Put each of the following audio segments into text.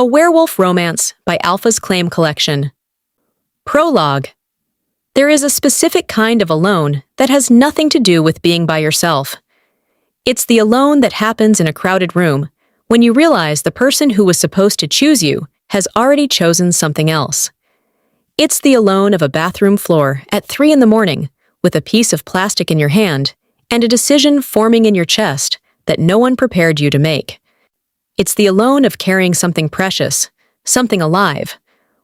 A Werewolf Romance by Alpha's Claim Collection. Prologue. There is a specific kind of alone that has nothing to do with being by yourself. It's the alone that happens in a crowded room when you realize the person who was supposed to choose you has already chosen something else. It's the alone of a bathroom floor at 3 in the morning with a piece of plastic in your hand and a decision forming in your chest that no one prepared you to make. It's the alone of carrying something precious, something alive,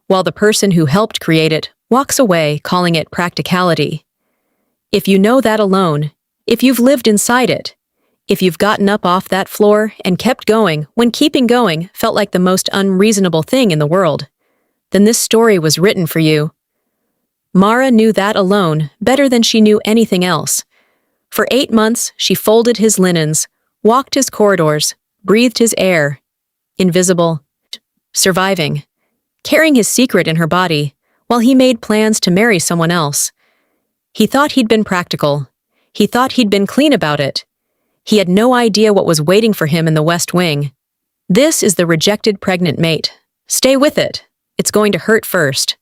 while the person who helped create it walks away calling it practicality. If you know that alone, if you've lived inside it, if you've gotten up off that floor and kept going when keeping going felt like the most unreasonable thing in the world, then this story was written for you. Mara knew that alone better than she knew anything else. For 8 months, she folded his linens, walked his corridors, breathed his air, invisible, surviving, carrying his secret in her body while he made plans to marry someone else. He thought he'd been practical. He thought he'd been clean about it. He had no idea what was waiting for him in the West Wing. This is the rejected pregnant mate. Stay with it. It's going to hurt first.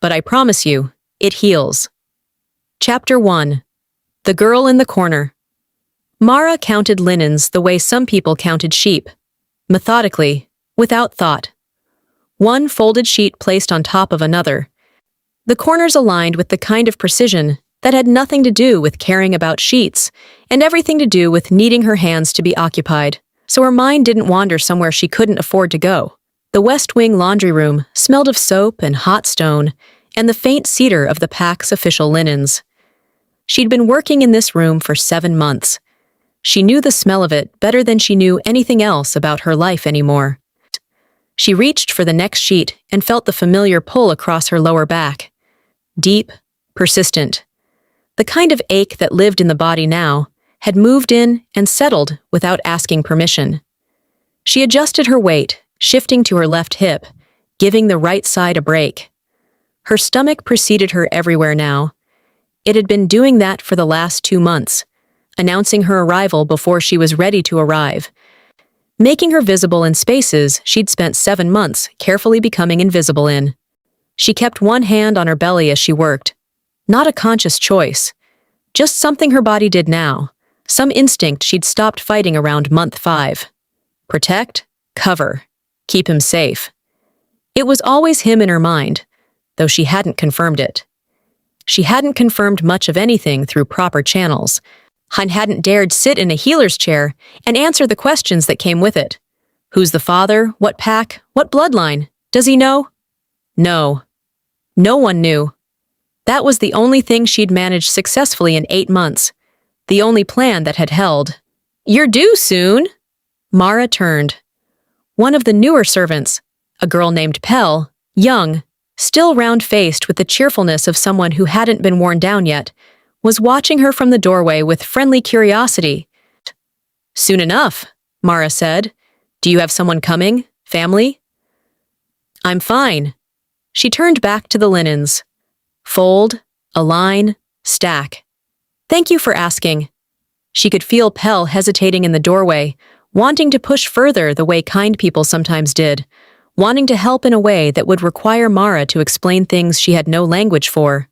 But I promise you, it heals. Chapter 1. The Girl in the Corner. Mara counted linens the way some people counted sheep. Methodically, without thought. One folded sheet placed on top of another. The corners aligned with the kind of precision that had nothing to do with caring about sheets and everything to do with needing her hands to be occupied, so her mind didn't wander somewhere she couldn't afford to go. The West Wing laundry room smelled of soap and hot stone and the faint cedar of the pack's official linens. She'd been working in this room for 7 months. She knew the smell of it better than she knew anything else about her life anymore. She reached for the next sheet and felt the familiar pull across her lower back. Deep, persistent. The kind of ache that lived in the body now had moved in and settled without asking permission. She adjusted her weight, shifting to her left hip, giving the right side a break. Her stomach preceded her everywhere now. It had been doing that for the last 2 months, announcing her arrival before she was ready to arrive, making her visible in spaces she'd spent 7 months carefully becoming invisible in. She kept one hand on her belly as she worked. Not a conscious choice, just something her body did now, some instinct she'd stopped fighting around month 5. Protect, cover, keep him safe. It was always him in her mind, though she hadn't confirmed it. She hadn't confirmed much of anything through proper channels. Han hadn't dared sit in a healer's chair and answer the questions that came with it. Who's the father? What pack? What bloodline? Does he know? No. No one knew. That was the only thing she'd managed successfully in 8 months. The only plan that had held. You're due soon. Mara turned. One of the newer servants, a girl named Pell, young, still round-faced with the cheerfulness of someone who hadn't been worn down yet, was watching her from the doorway with friendly curiosity. Soon enough, Mara said. Do you have someone coming? Family? I'm fine. She turned back to the linens. Fold, align, stack. Thank you for asking. She could feel Pell hesitating in the doorway, wanting to push further the way kind people sometimes did, wanting to help in a way that would require Mara to explain things she had no language for.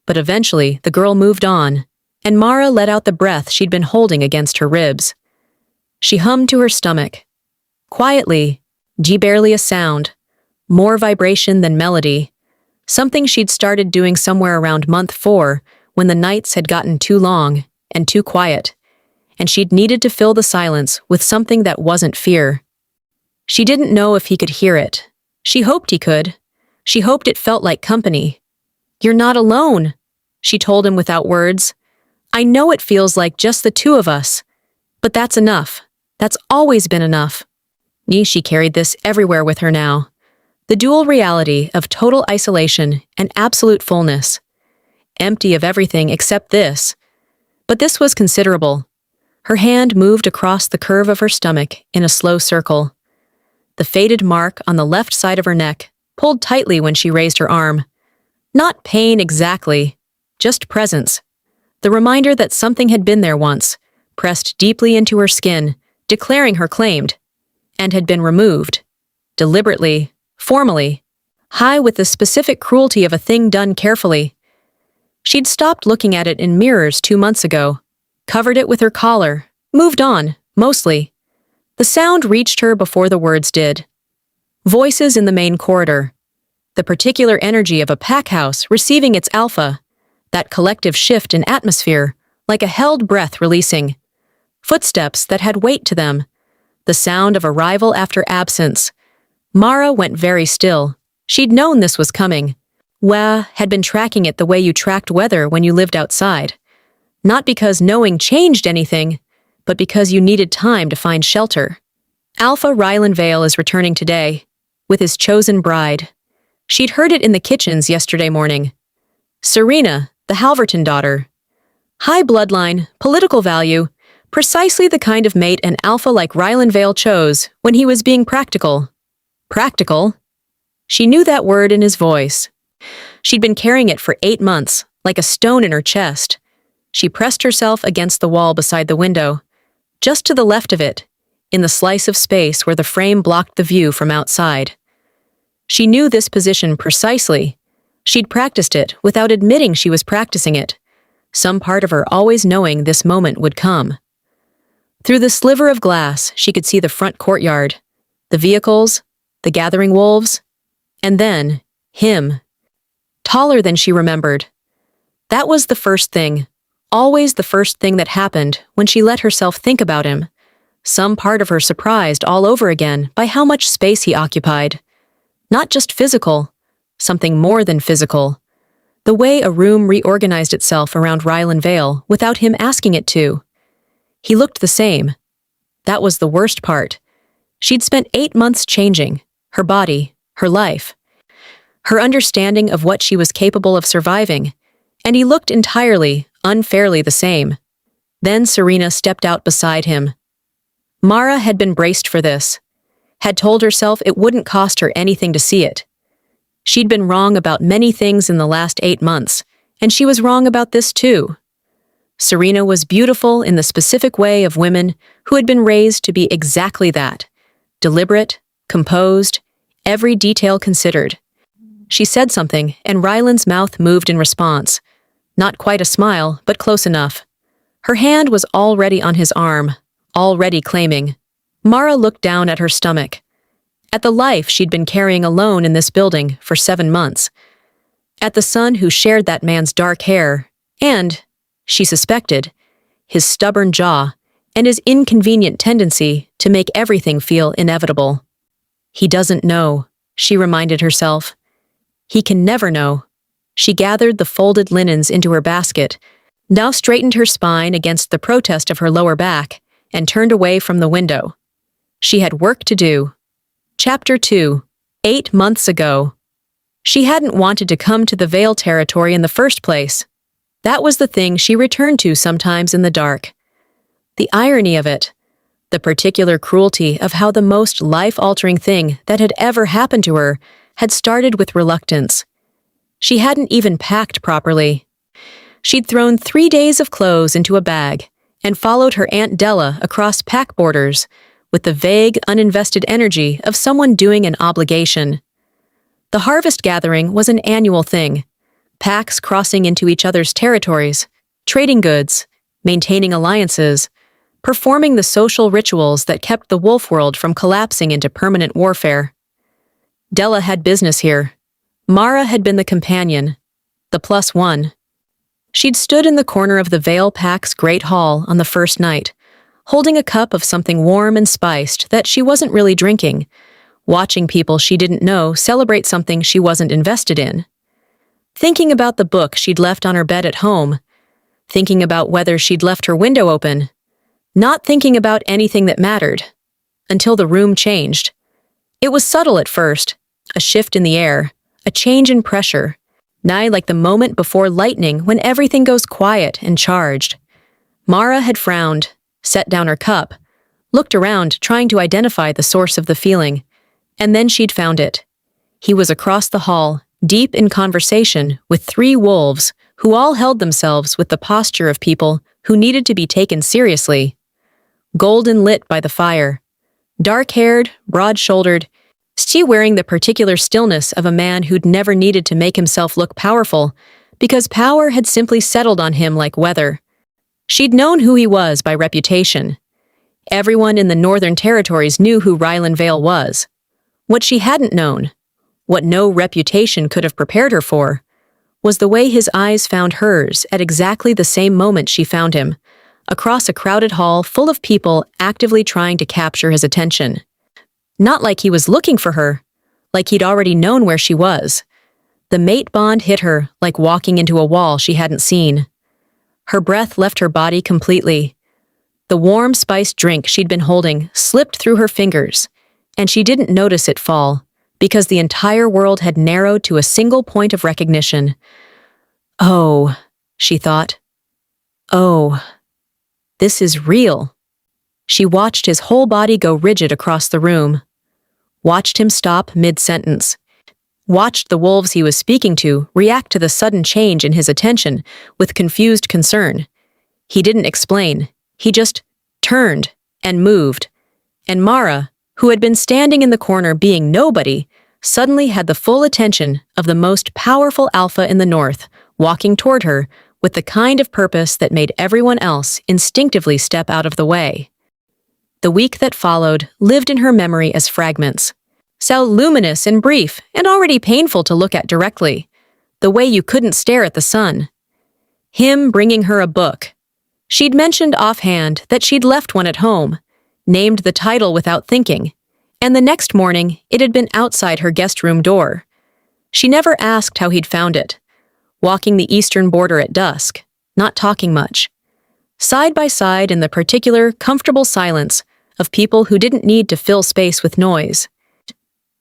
But eventually, the girl moved on, and Mara let out the breath she'd been holding against her ribs. She hummed to her stomach. Quietly, barely a sound, more vibration than melody, something she'd started doing somewhere around month 4 when the nights had gotten too long and too quiet, and she'd needed to fill the silence with something that wasn't fear. She didn't know if he could hear it. She hoped he could. She hoped it felt like company. You're not alone, she told him without words. I know it feels like just the 2 of us, but that's enough. That's always been enough. She carried this everywhere with her now. The dual reality of total isolation and absolute fullness. Empty of everything except this. But this was considerable. Her hand moved across the curve of her stomach in a slow circle. The faded mark on the left side of her neck pulled tightly when she raised her arm. Not pain exactly, just presence. The reminder that something had been there once, pressed deeply into her skin, declaring her claimed, and had been removed. deliberately, formally, high with the specific cruelty of a thing done carefully. She'd stopped looking at it in mirrors 2 months ago, covered it with her collar, moved on, mostly. The sound reached her before the words did. Voices in the main corridor. The particular energy of a pack house receiving its alpha. That collective shift in atmosphere, like a held breath releasing. Footsteps that had weight to them. The sound of arrival after absence. Mara went very still. She'd known this was coming. Had been tracking it the way you tracked weather when you lived outside. Not because knowing changed anything, but because you needed time to find shelter. Alpha Rylan Vale is returning today, with his chosen bride. She'd heard it in the kitchens yesterday morning. Serena, the Halverton daughter. High bloodline, political value, precisely the kind of mate an alpha like Rylan Vale chose when he was being practical. Practical? She knew that word in his voice. She'd been carrying it for 8 months, like a stone in her chest. She pressed herself against the wall beside the window, just to the left of it, in the slice of space where the frame blocked the view from outside. She knew this position precisely. She'd practiced it without admitting she was practicing it, some part of her always knowing this moment would come. Through the sliver of glass, she could see the front courtyard, the vehicles, the gathering wolves, and then, him. Taller than she remembered. That was the first thing, always the first thing that happened when she let herself think about him. Some part of her surprised all over again by how much space he occupied. Not just physical, something more than physical. The way a room reorganized itself around Rylan Vale without him asking it to. He looked the same. That was the worst part. She'd spent 8 months changing, her body, her life, her understanding of what she was capable of surviving, and he looked entirely, unfairly the same. Then Serena stepped out beside him. Mara had been braced for this, had told herself it wouldn't cost her anything to see it. She'd been wrong about many things in the last 8 months, and she was wrong about this too. Serena was beautiful in the specific way of women who had been raised to be exactly that, deliberate, composed, every detail considered. She said something, and Rylan's mouth moved in response. Not quite a smile, but close enough. Her hand was already on his arm, already claiming. Mara looked down at her stomach, at the life she'd been carrying alone in this building for 7 months, at the son who shared that man's dark hair, and, she suspected, his stubborn jaw and his inconvenient tendency to make everything feel inevitable. He doesn't know, she reminded herself. He can never know. She gathered the folded linens into her basket, now straightened her spine against the protest of her lower back, and turned away from the window. She had work to do. Chapter 2. 8 months ago. She hadn't wanted to come to the Vale territory in the first place. That was the thing she returned to sometimes in the dark. The irony of it. The particular cruelty of how the most life-altering thing that had ever happened to her had started with reluctance. She hadn't even packed properly. She'd thrown 3 days of clothes into a bag and followed her Aunt Della across pack borders with the vague, uninvested energy of someone doing an obligation. The harvest gathering was an annual thing, packs crossing into each other's territories, trading goods, maintaining alliances, performing the social rituals that kept the wolf world from collapsing into permanent warfare. Della had business here. Mara had been the companion, the +1. She'd stood in the corner of the Vale Pack's great hall on the first night, holding a cup of something warm and spiced that she wasn't really drinking, watching people she didn't know celebrate something she wasn't invested in. Thinking about the book she'd left on her bed at home, thinking about whether she'd left her window open, not thinking about anything that mattered, until the room changed. It was subtle at first, a shift in the air, a change in pressure, nigh like the moment before lightning when everything goes quiet and charged. Mara had frowned, set down her cup, looked around trying to identify the source of the feeling, and then she'd found it. He was across the hall, deep in conversation with 3 wolves who all held themselves with the posture of people who needed to be taken seriously. Golden lit by the fire. Dark-haired, broad-shouldered, She wearing the particular stillness of a man who'd never needed to make himself look powerful, because power had simply settled on him like weather. She'd known who he was by reputation. Everyone in the Northern Territories knew who Rylan Vale was. What she hadn't known, what no reputation could have prepared her for, was the way his eyes found hers at exactly the same moment she found him, across a crowded hall full of people actively trying to capture his attention. Not like he was looking for her, like he'd already known where she was. The mate bond hit her like walking into a wall she hadn't seen. Her breath left her body completely. The warm spiced drink she'd been holding slipped through her fingers, and she didn't notice it fall, because the entire world had narrowed to a single point of recognition. Oh, she thought. Oh, this is real. She watched his whole body go rigid across the room. Watched him stop mid-sentence. Watched the wolves he was speaking to react to the sudden change in his attention with confused concern. He didn't explain. He just turned and moved. And Mara, who had been standing in the corner being nobody, suddenly had the full attention of the most powerful alpha in the North, walking toward her with the kind of purpose that made everyone else instinctively step out of the way. The week that followed lived in her memory as fragments. So luminous and brief and already painful to look at directly, the way you couldn't stare at the sun. Him bringing her a book. She'd mentioned offhand that she'd left one at home, named the title without thinking, and the next morning it had been outside her guest room door. She never asked how he'd found it. Walking the eastern border at dusk, not talking much. Side by side in the particular, comfortable silence of people who didn't need to fill space with noise.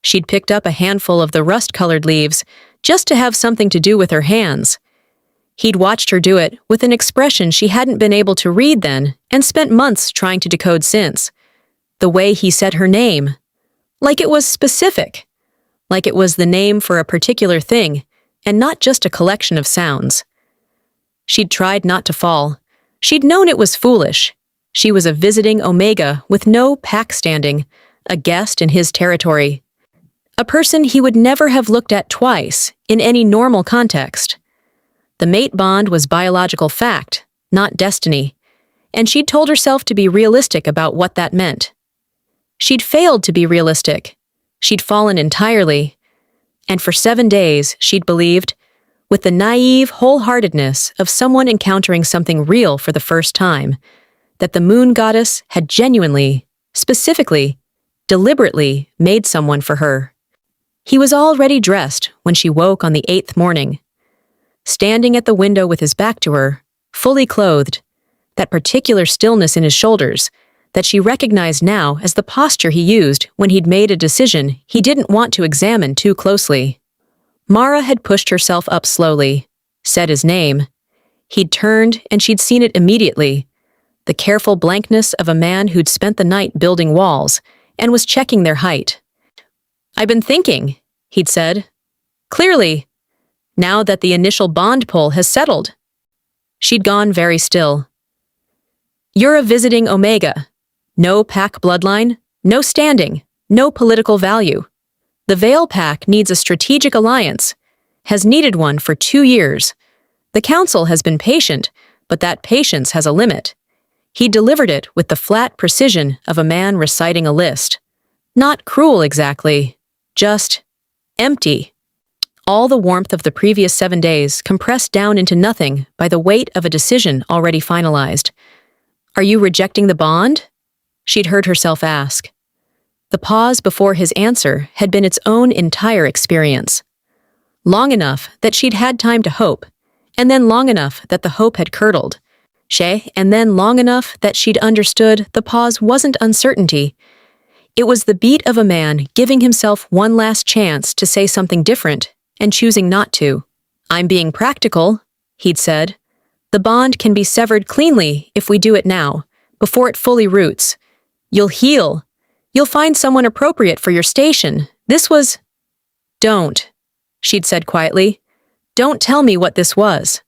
She'd picked up a handful of the rust-colored leaves just to have something to do with her hands. He'd watched her do it with an expression she hadn't been able to read then and spent months trying to decode since. The way he said her name. Like it was specific. Like it was the name for a particular thing and not just a collection of sounds. She'd tried not to fall. She'd known it was foolish. She was a visiting Omega with no pack standing, a guest in his territory. A person he would never have looked at twice in any normal context. The mate bond was biological fact, not destiny, and she'd told herself to be realistic about what that meant. She'd failed to be realistic. She'd fallen entirely, and for 7 days she'd believed, with the naive wholeheartedness of someone encountering something real for the first time, that the moon goddess had genuinely, specifically, deliberately made someone for her. He was already dressed when she woke on the 8th morning. Standing at the window with his back to her, fully clothed, that particular stillness in his shoulders that she recognized now as the posture he used when he'd made a decision he didn't want to examine too closely. Mara had pushed herself up slowly, said his name. He'd turned and she'd seen it immediately, the careful blankness of a man who'd spent the night building walls and was checking their height. "I've been thinking," he'd said. "Clearly, now that the initial bond pull has settled." She'd gone very still. "You're a visiting Omega. No pack bloodline, no standing, no political value. The Vale Pack needs a strategic alliance, has needed one for 2 years. The Council has been patient, but that patience has a limit." He delivered it with the flat precision of a man reciting a list. Not cruel exactly, just empty. All the warmth of the previous 7 days compressed down into nothing by the weight of a decision already finalized. "Are you rejecting the bond?" She'd heard herself ask. The pause before his answer had been its own entire experience. Long enough that she'd had time to hope, and then long enough that the hope had curdled. And then long enough that she'd understood the pause wasn't uncertainty. It was the beat of a man giving himself one last chance to say something different and choosing not to. "I'm being practical," he'd said. "The bond can be severed cleanly if we do it now, before it fully roots. You'll heal. You'll find someone appropriate for your station. This was—" "Don't," she'd said quietly. "Don't tell me what this was."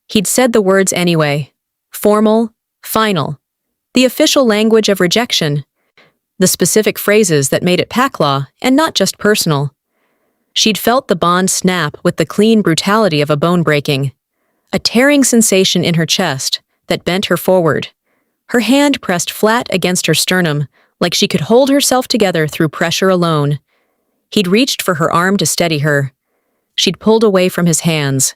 He'd said the words anyway. Formal, final. The official language of rejection. the specific phrases that made it pack law and not just personal. She'd felt the bond snap with the clean brutality of a bone breaking, a tearing sensation in her chest that bent her forward. Her hand pressed flat against her sternum, like she could hold herself together through pressure alone. He'd reached for her arm to steady her. She'd pulled away from his hands.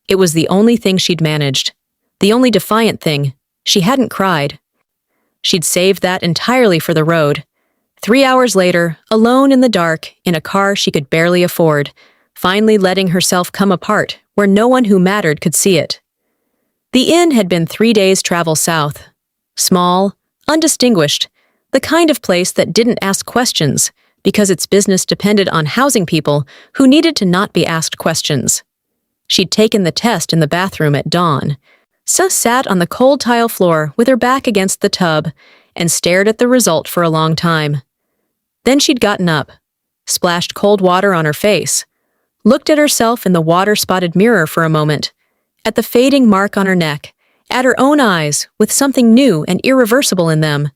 It was the only thing she'd managed, the only defiant thing. She hadn't cried. She'd saved that entirely for the road. 3 hours later, alone in the dark, in a car she could barely afford, finally letting herself come apart where no one who mattered could see it. The inn had been 3 days' travel south. Small, undistinguished, the kind of place that didn't ask questions because its business depended on housing people who needed to not be asked questions. She'd taken the test in the bathroom at dawn, so sat on the cold tile floor with her back against the tub and stared at the result for a long time. Then she'd gotten up, splashed cold water on her face, looked at herself in the water-spotted mirror for a moment, at the fading mark on her neck, at her own eyes with something new and irreversible in them.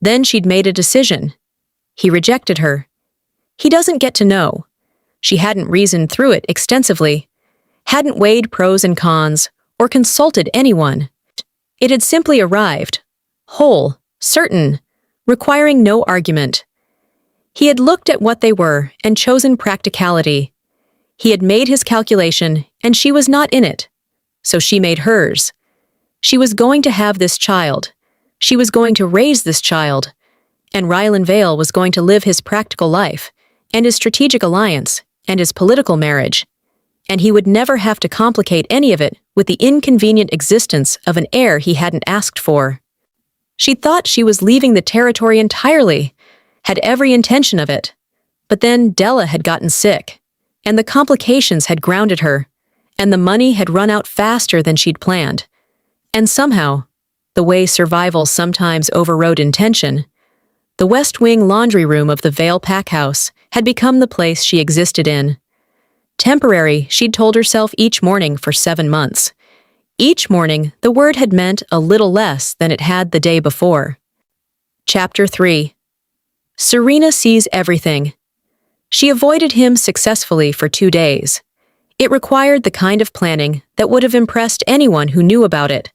Then she'd made a decision. He rejected her. He doesn't get to know. She hadn't reasoned through it extensively, hadn't weighed pros and cons, or consulted anyone. It had simply arrived, whole, certain, requiring no argument. He had looked at what they were and chosen practicality. He had made his calculation, and she was not in it. So she made hers. She was going to have this child. She was going to raise this child. And Rylan Vale was going to live his practical life, and his strategic alliance, and his political marriage. And he would never have to complicate any of it with the inconvenient existence of an heir he hadn't asked for. She thought she was leaving the territory entirely, had every intention of it. But then Della had gotten sick, and the complications had grounded her, and the money had run out faster than she'd planned. And somehow, the way survival sometimes overrode intention, the West Wing laundry room of the Vale pack house had become the place she existed in. Temporary, she'd told herself each morning for 7 months. Each morning, the word had meant a little less than it had the day before. Chapter 3. Serena sees everything. She avoided him successfully for 2 days. It required the kind of planning that would have impressed anyone who knew about it.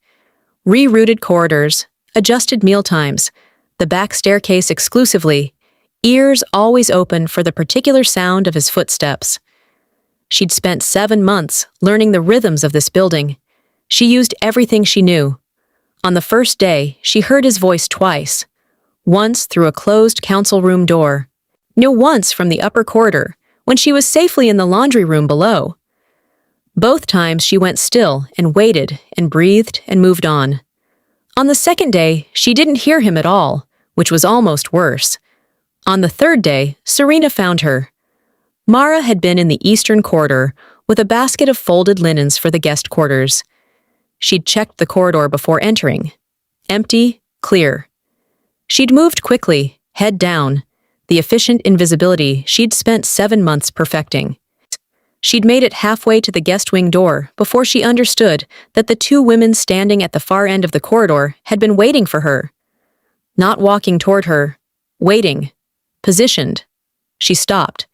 Rerouted corridors, adjusted mealtimes, the back staircase exclusively, ears always open for the particular sound of his footsteps. She'd spent 7 months learning the rhythms of this building. She used everything she knew. On the first day, she heard his voice twice. Once through a closed council room door. Once from the upper corridor, when she was safely in the laundry room below. Both times she went still and waited and breathed and moved on. On the second day, she didn't hear him at all, which was almost worse. On the third day, Serena found her. Mara had been in the eastern corridor with a basket of folded linens for the guest quarters. She'd checked the corridor before entering. Empty, clear. She'd moved quickly, head down, the efficient invisibility she'd spent 7 months perfecting. She'd made it halfway to the guest wing door before she understood that the 2 women standing at the far end of the corridor had been waiting for her. Not walking toward her, waiting, positioned. She stopped.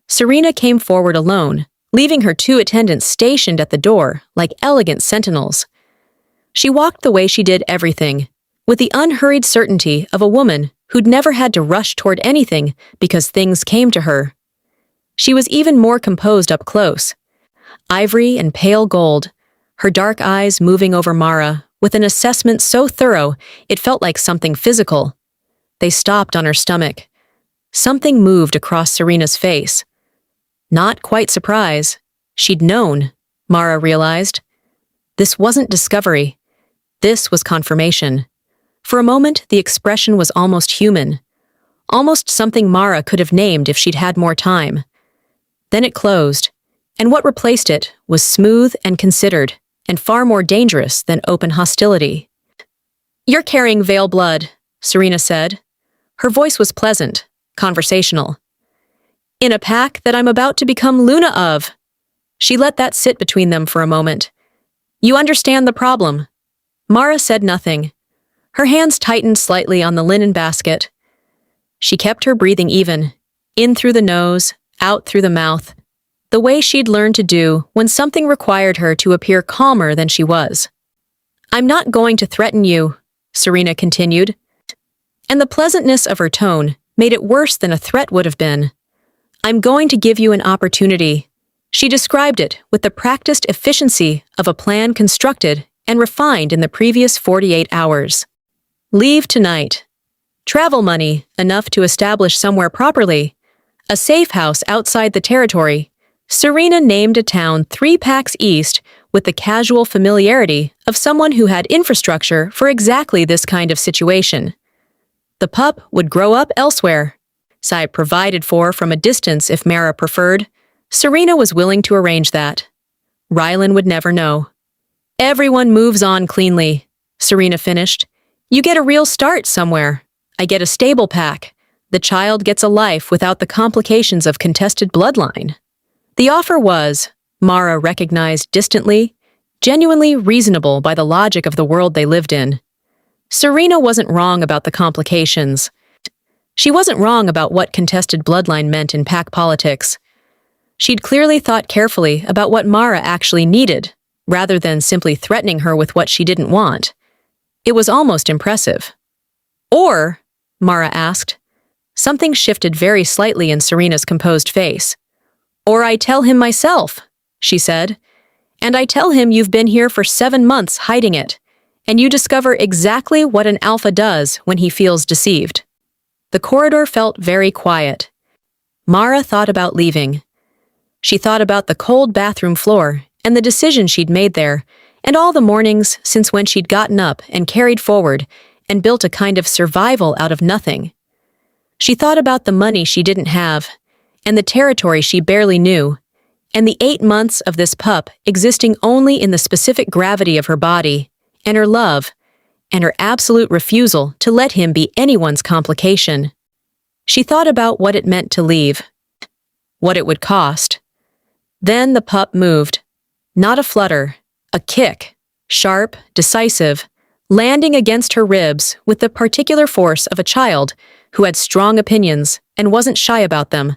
Serena came forward alone, leaving her 2 attendants stationed at the door like elegant sentinels. She walked the way she did everything, with the unhurried certainty of a woman who'd never had to rush toward anything because things came to her. She was even more composed up close, ivory and pale gold, her dark eyes moving over Mara with an assessment so thorough it felt like something physical. They stopped on her stomach. Something moved across Serena's face. Not quite surprise. She'd known, Mara realized. This wasn't discovery. This was confirmation. For a moment, the expression was almost human. Almost something Mara could have named if she'd had more time. Then it closed, and what replaced it was smooth and considered, and far more dangerous than open hostility. "You're carrying Vale blood," Serena said. Her voice was pleasant, conversational. "In a pack that I'm about to become Luna of." She let that sit between them for a moment. "You understand the problem." Mara said nothing. Her hands tightened slightly on the linen basket. She kept her breathing even, in through the nose, out through the mouth, the way she'd learned to do when something required her to appear calmer than she was. "I'm not going to threaten you," Serena continued, and the pleasantness of her tone made it worse than a threat would have been. "I'm going to give you an opportunity." She described it with the practiced efficiency of a plan constructed and refined in the previous 48 hours. "Leave tonight. Travel money, enough to establish somewhere properly. A safe house outside the territory." Serena named a town 3 packs east with the casual familiarity of someone who had infrastructure for exactly this kind of situation. The pup would grow up elsewhere. Sai provided for from a distance if Mara preferred. Serena was willing to arrange that. Rylan would never know. "Everyone moves on cleanly," Serena finished. "You get a real start somewhere. I get a stable pack. The child gets a life without the complications of contested bloodline." The offer was, Mara recognized distantly, genuinely reasonable by the logic of the world they lived in. Serena wasn't wrong about the complications. She wasn't wrong about what contested bloodline meant in pack politics. She'd clearly thought carefully about what Mara actually needed, rather than simply threatening her with what she didn't want. It was almost impressive. "Or," Mara asked. Something shifted very slightly in Serena's composed face. "Or I tell him myself," she said. "And I tell him you've been here for 7 months hiding it, and you discover exactly what an alpha does when he feels deceived." The corridor felt very quiet. Mara thought about leaving. She thought about the cold bathroom floor and the decision she'd made there, and all the mornings since when she'd gotten up and carried forward and built a kind of survival out of nothing. She thought about the money she didn't have, and the territory she barely knew, and the 8 months of this pup existing only in the specific gravity of her body, and her love, and her absolute refusal to let him be anyone's complication. She thought about what it meant to leave, what it would cost. Then the pup moved. Not a flutter, a kick, sharp, decisive, landing against her ribs with the particular force of a child who had strong opinions and wasn't shy about them.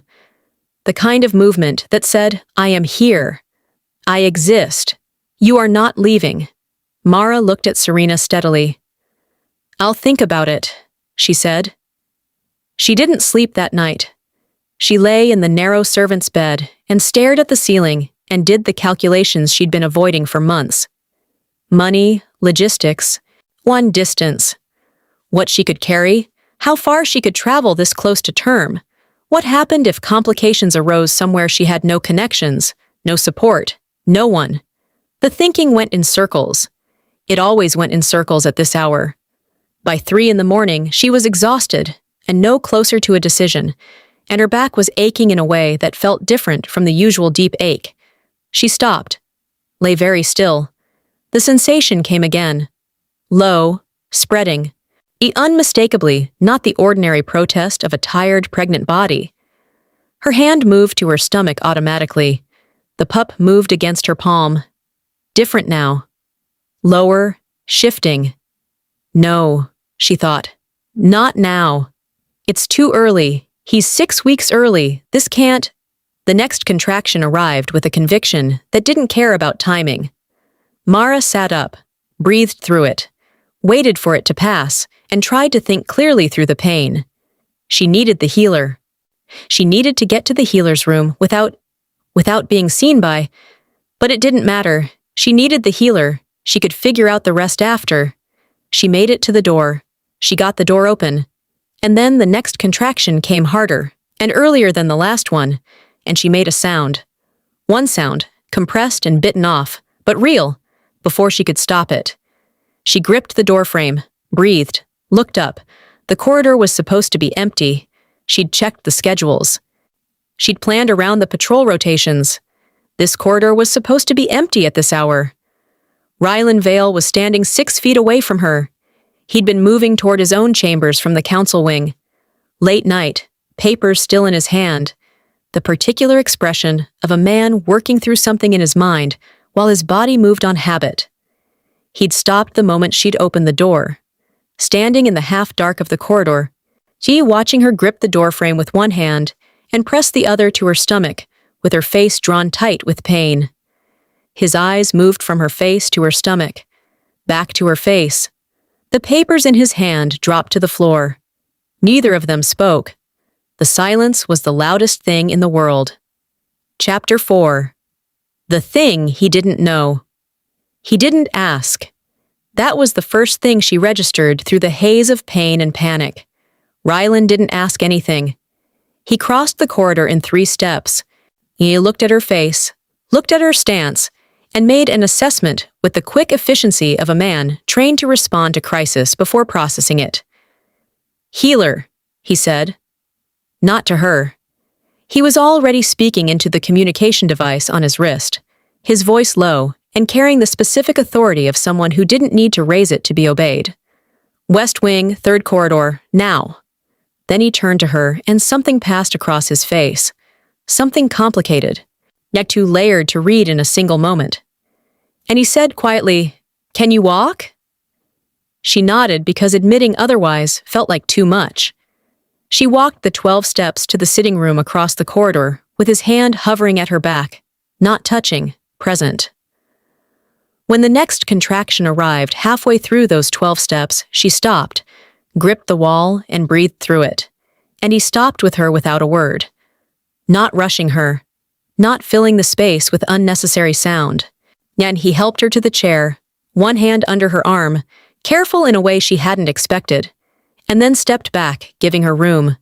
The kind of movement that said, "I am here. I exist. You are not leaving." Mara looked at Serena steadily. "I'll think about it," she said. She didn't sleep that night. She lay in the narrow servant's bed and stared at the ceiling and did the calculations she'd been avoiding for months. Money, logistics, one distance. What she could carry, how far she could travel this close to term. What happened if complications arose somewhere she had no connections, no support, no one? The thinking went in circles. It always went in circles at this hour. By 3 in the morning, she was exhausted and no closer to a decision, and her back was aching in a way that felt different from the usual deep ache. She stopped, lay very still. The sensation came again. Low, spreading. Unmistakably not the ordinary protest of a tired, pregnant body. Her hand moved to her stomach automatically. The pup moved against her palm. Different now. Lower, shifting. No, she thought. Not now. It's too early. He's 6 weeks early. This can't. The next contraction arrived with a conviction that didn't care about timing. Mara sat up, breathed through it, waited for it to pass, and tried to think clearly through the pain. She needed the healer. She needed to get to the healer's room without being seen by, but it didn't matter. She needed the healer. She could figure out the rest after. She made it to the door. She got the door open. And then the next contraction came harder and earlier than the last one, and she made a sound. One sound, compressed and bitten off, but real, before she could stop it. She gripped the doorframe, breathed, looked up. The corridor was supposed to be empty. She'd checked the schedules. She'd planned around the patrol rotations. This corridor was supposed to be empty at this hour. Rylan Vale was standing 6 feet away from her. He'd been moving toward his own chambers from the council wing. Late night, papers still in his hand. The particular expression of a man working through something in his mind while his body moved on habit. He'd stopped the moment she'd opened the door. Standing in the half-dark of the corridor, she watching her grip the doorframe with one hand and press the other to her stomach, with her face drawn tight with pain. His eyes moved from her face to her stomach, back to her face. The papers in his hand dropped to the floor. Neither of them spoke. The silence was the loudest thing in the world. Chapter 4. The thing he didn't know. He didn't ask. That was the first thing she registered through the haze of pain and panic. Rylan didn't ask anything. He crossed the corridor in 3 steps. He looked at her face, looked at her stance, and made an assessment with the quick efficiency of a man trained to respond to crisis before processing it. "Healer," he said. Not to her. He was already speaking into the communication device on his wrist, his voice low and carrying the specific authority of someone who didn't need to raise it to be obeyed. "West Wing, 3rd corridor, now." Then he turned to her and something passed across his face. Something complicated, yet too layered to read in a single moment. And he said quietly, "Can you walk?" She nodded because admitting otherwise felt like too much. She walked the 12 steps to the sitting room across the corridor with his hand hovering at her back, not touching, present. When the next contraction arrived halfway through those 12 steps, she stopped, gripped the wall, and breathed through it. And he stopped with her without a word. Not rushing her, not filling the space with unnecessary sound. And he helped her to the chair, one hand under her arm, careful in a way she hadn't expected, and then stepped back, giving her room.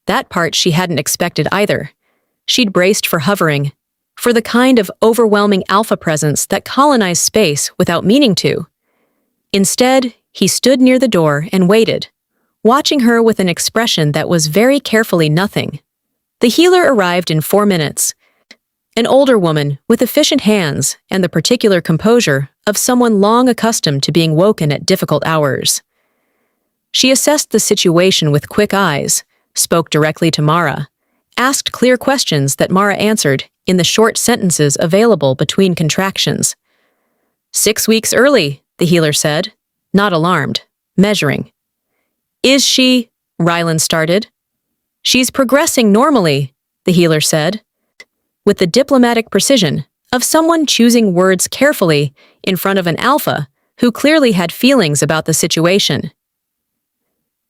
That part she hadn't expected either. She'd braced for hovering, for the kind of overwhelming alpha presence that colonized space without meaning to. Instead, he stood near the door and waited, watching her with an expression that was very carefully nothing. The healer arrived in 4 minutes. An older woman with efficient hands and the particular composure of someone long accustomed to being woken at difficult hours. She assessed the situation with quick eyes, spoke directly to Mara, asked clear questions that Mara answered in the short sentences available between contractions. 6 weeks early, the healer said, not alarmed, measuring. "Is she?" Rylan started. "She's progressing normally," the healer said, with the diplomatic precision of someone choosing words carefully in front of an alpha who clearly had feelings about the situation.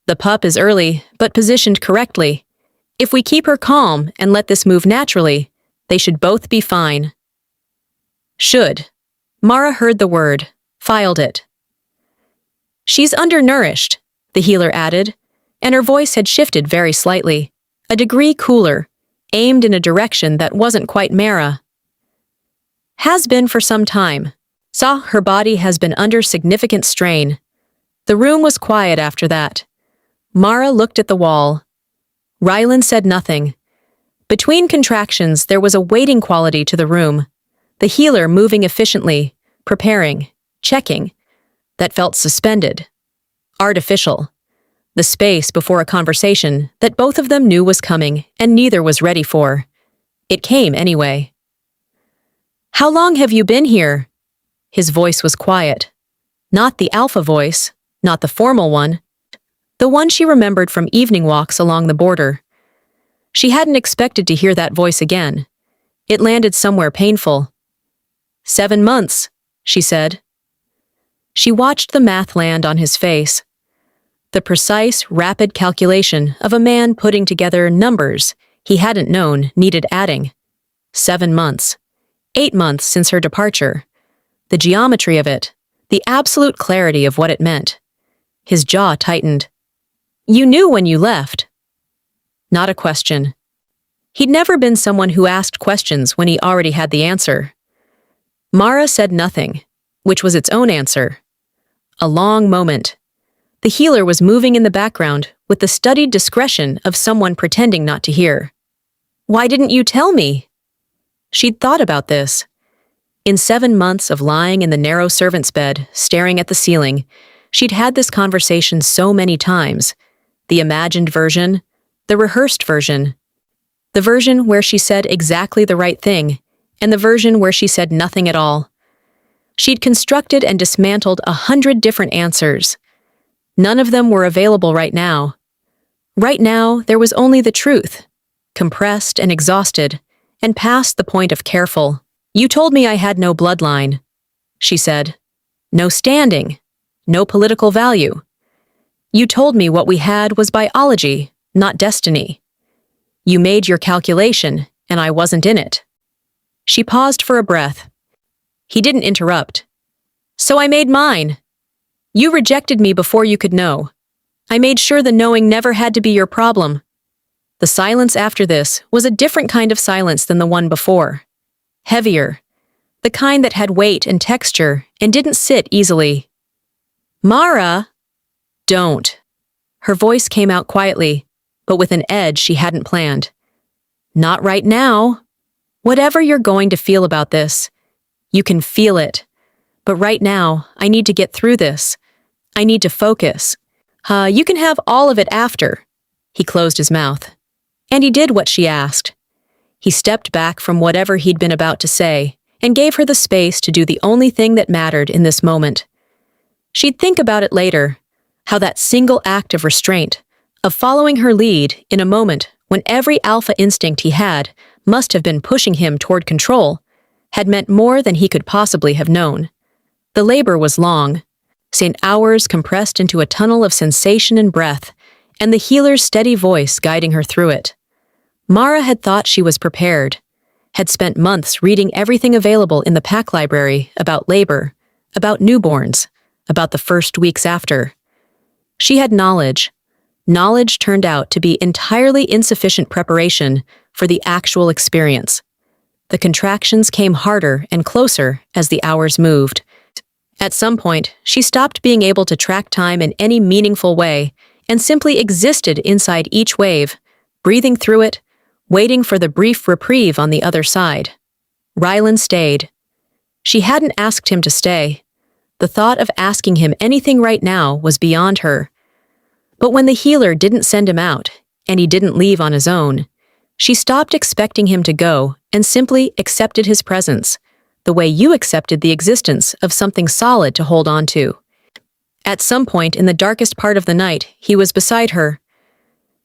"The pup is early, but positioned correctly. If we keep her calm and let this move naturally, they should both be fine." "Should." Mara heard the word, filed it. "She's undernourished," the healer added, and her voice had shifted very slightly, a degree cooler, aimed in a direction that wasn't quite Mara. "Has been for some time. Saw her body has been under significant strain." The room was quiet after that. Mara looked at the wall. Rylan said nothing. Between contractions, there was a waiting quality to the room, the healer moving efficiently, preparing, checking, that felt suspended, artificial. The space before a conversation that both of them knew was coming and neither was ready for. It came anyway. "How long have you been here?" His voice was quiet. Not the alpha voice, not the formal one. The one she remembered from evening walks along the border. She hadn't expected to hear that voice again. It landed somewhere painful. 7 months, she said. She watched the math land on his face. The precise, rapid calculation of a man putting together numbers he hadn't known needed adding. 7 months. 8 months since her departure. The geometry of it, the absolute clarity of what it meant. His jaw tightened. "You knew when you left." Not a question. He'd never been someone who asked questions when he already had the answer. Mara said nothing, which was its own answer. A long moment. The healer was moving in the background with the studied discretion of someone pretending not to hear. "Why didn't you tell me?" She'd thought about this. In 7 months of lying in the narrow servant's bed, staring at the ceiling, she'd had this conversation so many times. The imagined version, the rehearsed version, the version where she said exactly the right thing, and the version where she said nothing at all. She'd constructed and dismantled 100 different answers. None of them were available right now. Right now, there was only the truth, compressed and exhausted, and past the point of careful. You told me I had no bloodline, she said. No standing, no political value. You told me what we had was biology, not destiny. You made your calculation, and I wasn't in it. She paused for a breath. He didn't interrupt. So I made mine. You rejected me before you could know. I made sure the knowing never had to be your problem. The silence after this was a different kind of silence than the one before. Heavier. The kind that had weight and texture and didn't sit easily. Mara! Don't. Her voice came out quietly, but with an edge she hadn't planned. Not right now. Whatever you're going to feel about this, you can feel it. But right now, I need to get through this. I need to focus. You can have all of it after. He closed his mouth. And he did what she asked. He stepped back from whatever he'd been about to say and gave her the space to do the only thing that mattered in this moment. She'd think about it later, how that single act of restraint, of following her lead in a moment when every alpha instinct he had must have been pushing him toward control, had meant more than he could possibly have known. The labor was long, hours compressed into a tunnel of sensation and breath, and the healer's steady voice guiding her through it. Mara had thought she was prepared, had spent months reading everything available in the PAC library about labor, about newborns, about the first weeks after. She had knowledge. Knowledge turned out to be entirely insufficient preparation for the actual experience. The contractions came harder and closer as the hours moved. At some point, she stopped being able to track time in any meaningful way and simply existed inside each wave, breathing through it, waiting for the brief reprieve on the other side. Rylan stayed. She hadn't asked him to stay. The thought of asking him anything right now was beyond her. But when the healer didn't send him out, and he didn't leave on his own, she stopped expecting him to go and simply accepted his presence, the way you accepted the existence of something solid to hold on to. At some point in the darkest part of the night, he was beside her.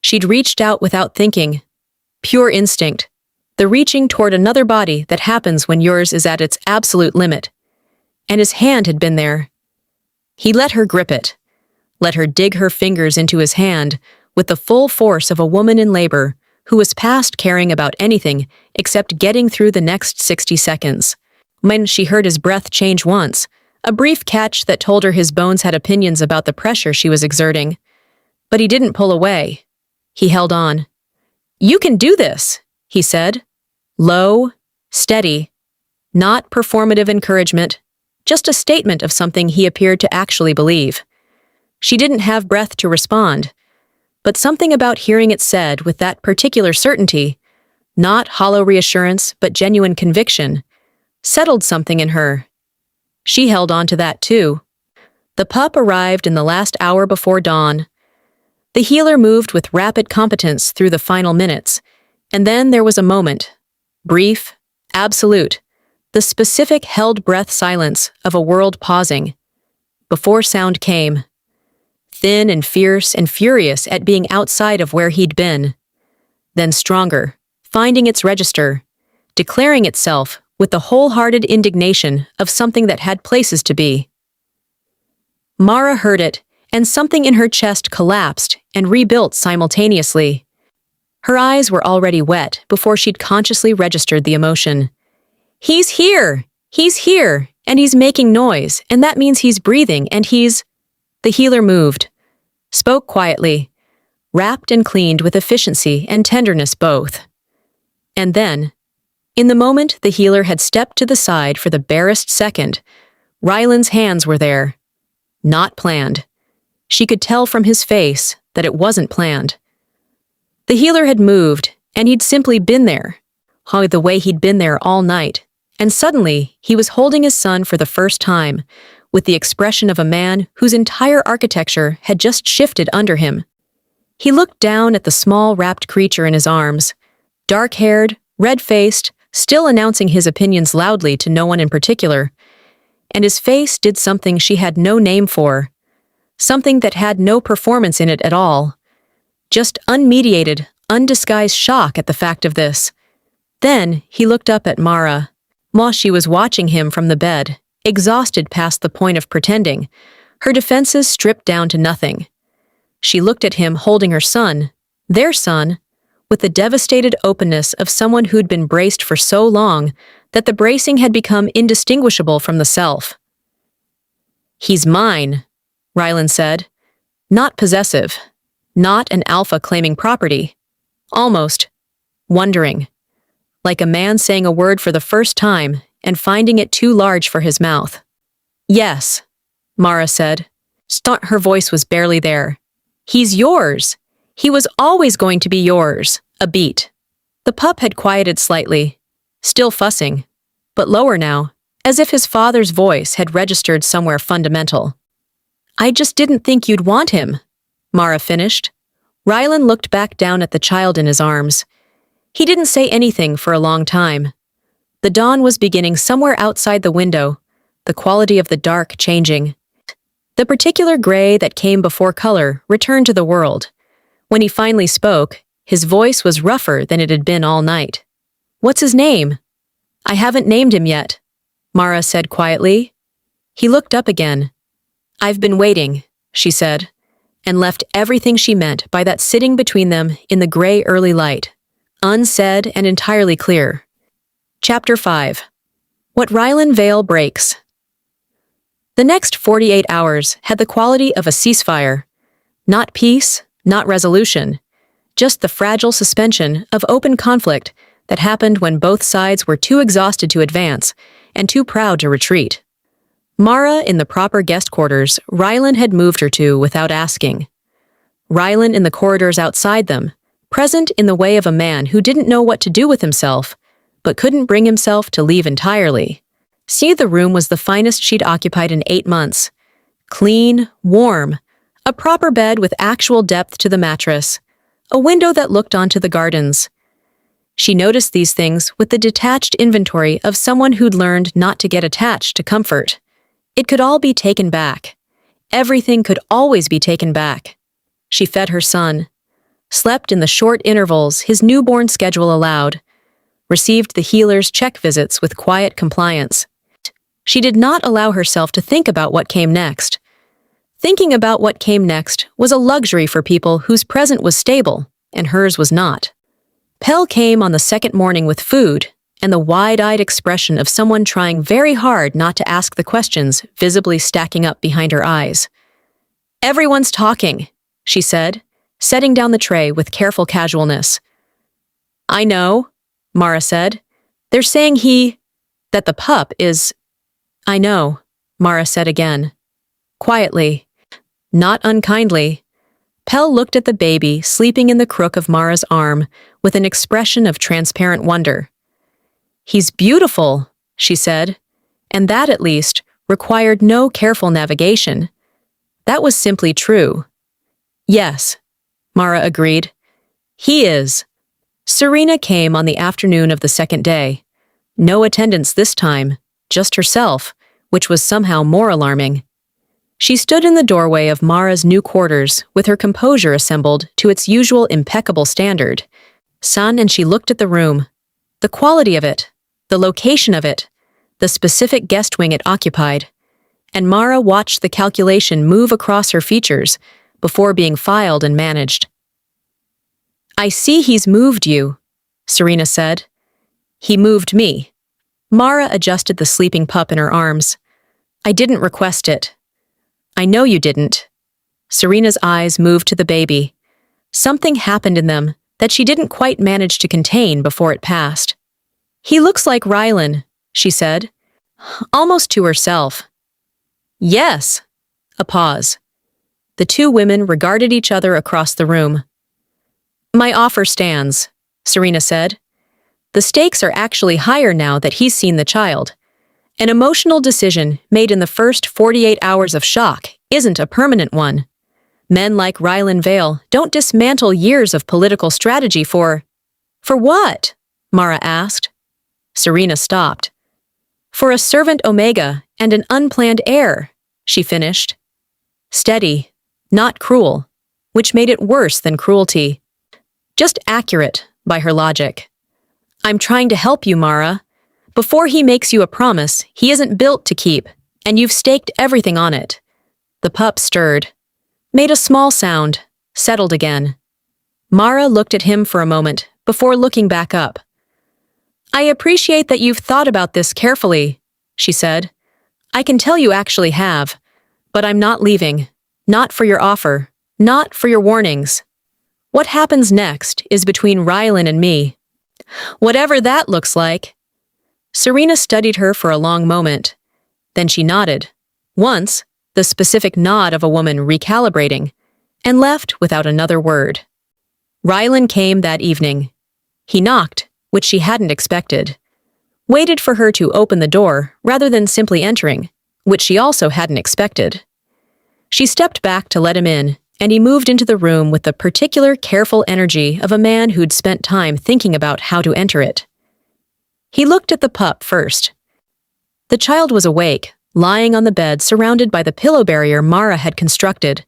She'd reached out without thinking. Pure instinct. The reaching toward another body that happens when yours is at its absolute limit. And his hand had been there. He let her grip it, let her dig her fingers into his hand with the full force of a woman in labor who was past caring about anything except getting through the next 60 seconds. When she heard his breath change once, a brief catch that told her his bones had opinions about the pressure she was exerting. But he didn't pull away. He held on. You can do this, he said. Low, steady. Not performative encouragement, just a statement of something he appeared to actually believe. She didn't have breath to respond, but something about hearing it said with that particular certainty, not hollow reassurance but genuine conviction, settled something in her. She held on to that too. The pup arrived in the last hour before dawn. The healer moved with rapid competence through the final minutes, and then there was a moment, brief, absolute, the specific held breath silence of a world pausing. Before sound came. Thin and fierce and furious at being outside of where he'd been. Then stronger, finding its register, declaring itself with the wholehearted indignation of something that had places to be. Mara heard it, and something in her chest collapsed and rebuilt simultaneously. Her eyes were already wet before she'd consciously registered the emotion. He's here! He's here! And he's making noise, and that means he's breathing, and he's... The healer moved, spoke quietly, wrapped and cleaned with efficiency and tenderness both. And then, in the moment the healer had stepped to the side for the barest second, Rylan's hands were there. Not planned. She could tell from his face that it wasn't planned. The healer had moved, and he'd simply been there, the way he'd been there all night, and suddenly he was holding his son for the first time, with the expression of a man whose entire architecture had just shifted under him. He looked down at the small wrapped creature in his arms, dark-haired, red-faced, still announcing his opinions loudly to no one in particular, and his face did something she had no name for, something that had no performance in it at all. Just unmediated, undisguised shock at the fact of this. Then he looked up at Mara. While she was watching him from the bed, exhausted past the point of pretending, her defenses stripped down to nothing. She looked at him holding her son, their son, with the devastated openness of someone who'd been braced for so long that the bracing had become indistinguishable from the self. "He's mine," Rylan said. Not possessive. Not an alpha claiming property. Almost. Wondering. Like a man saying a word for the first time and finding it too large for his mouth. "Yes," Mara said. Her voice was barely there. "He's yours. He was always going to be yours." A beat. The pup had quieted slightly, still fussing, but lower now, as if his father's voice had registered somewhere fundamental. "I just didn't think you'd want him," Mara finished. Rylan looked back down at the child in his arms. He didn't say anything for a long time. The dawn was beginning somewhere outside the window, the quality of the dark changing. The particular gray that came before color returned to the world. When he finally spoke, his voice was rougher than it had been all night. "What's his name?" "I haven't named him yet," Mara said quietly. He looked up again. "I've been waiting," she said, and left everything she meant by that sitting between them in the gray early light, unsaid and entirely clear. Chapter 5. What Rylan Vale Breaks. The next 48 hours had the quality of a ceasefire. Not peace, not resolution, just the fragile suspension of open conflict that happened when both sides were too exhausted to advance and too proud to retreat. Mara in the proper guest quarters Rylan had moved her to without asking. Rylan in the corridors outside them, present in the way of a man who didn't know what to do with himself, but couldn't bring himself to leave entirely. See, the room was the finest she'd occupied in 8 months. Clean, warm, a proper bed with actual depth to the mattress, a window that looked onto the gardens. She noticed these things with the detached inventory of someone who'd learned not to get attached to comfort. It could all be taken back. Everything could always be taken back. She fed her son, slept in the short intervals his newborn schedule allowed, received the healer's check visits with quiet compliance. She did not allow herself to think about what came next. Thinking about what came next was a luxury for people whose present was stable, and hers was not. Pell came on the second morning with food and the wide-eyed expression of someone trying very hard not to ask the questions visibly stacking up behind her eyes. "Everyone's talking," she said, setting down the tray with careful casualness. "I know," Mara said. "They're saying that the pup is—" "I know," Mara said again. Quietly, not unkindly. Pell looked at the baby sleeping in the crook of Mara's arm with an expression of transparent wonder. "He's beautiful," she said, and that, at least, required no careful navigation. That was simply true. "Yes," Mara agreed. "He is." Serena came on the afternoon of the second day. No attendance this time, just herself, which was somehow more alarming. She stood in the doorway of Mara's new quarters with her composure assembled to its usual impeccable standard. And she looked at the room. The quality of it, the location of it, the specific guest wing it occupied. And Mara watched the calculation move across her features before being filed and managed. "I see he's moved you," Serena said. "He moved me." Mara adjusted the sleeping pup in her arms. "I didn't request it." "I know you didn't." Serena's eyes moved to the baby. Something happened in them that she didn't quite manage to contain before it passed. "He looks like Rylan," she said, almost to herself. "Yes." A pause. The two women regarded each other across the room. "My offer stands," Serena said. "The stakes are actually higher now that he's seen the child. An emotional decision made in the first 48 hours of shock isn't a permanent one. Men like Rylan Vale don't dismantle years of political strategy for what?" Mara asked. Serena stopped. "For a servant Omega and an unplanned heir," she finished. Steady, not cruel. which made it worse than cruelty. Just accurate, by her logic. I'm trying to help you, Mara. Before he makes you a promise, he isn't built to keep, and you've staked everything on it. The pup stirred, made a small sound, settled again. Mara looked at him for a moment before looking back up. I appreciate that you've thought about this carefully, she said. I can tell you actually have, but I'm not leaving. Not for your offer, not for your warnings. What happens next is between Rylan and me. Whatever that looks like. Serena studied her for a long moment. Then she nodded. Once, the specific nod of a woman recalibrating, and left without another word. Rylan came that evening. He knocked, which she hadn't expected. Waited for her to open the door rather than simply entering, which she also hadn't expected. She stepped back to let him in, and he moved into the room with the particular careful energy of a man who'd spent time thinking about how to enter it. He looked at the pup first. The child was awake, lying on the bed surrounded by the pillow barrier Mara had constructed,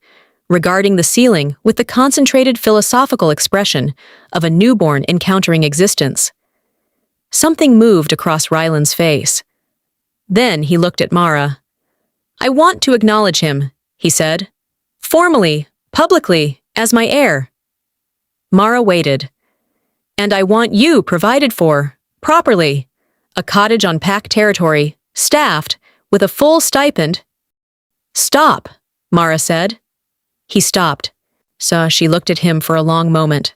regarding the ceiling with the concentrated philosophical expression of a newborn encountering existence. Something moved across Rylan's face. Then he looked at Mara. I want to acknowledge him, he said. Formally, publicly, as my heir. Mara waited. And I want you provided for, properly. A cottage on Pack territory, staffed, with a full stipend. Stop, Mara said. He stopped. So she looked at him for a long moment,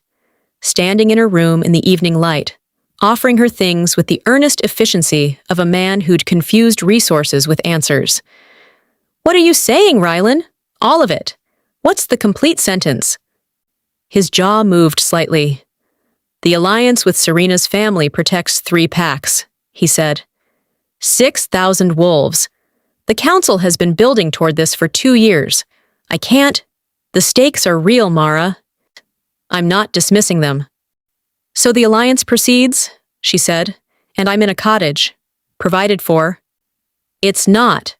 standing in her room in the evening light, offering her things with the earnest efficiency of a man who'd confused resources with answers. What are you saying, Rylan? All of it. What's the complete sentence? His jaw moved slightly. The alliance with Serena's family protects 3 packs, he said. 6,000 wolves. The council has been building toward this for 2 years. I can't. The stakes are real, Mara. I'm not dismissing them. So the alliance proceeds, she said, and I'm in a cottage, provided for. It's not.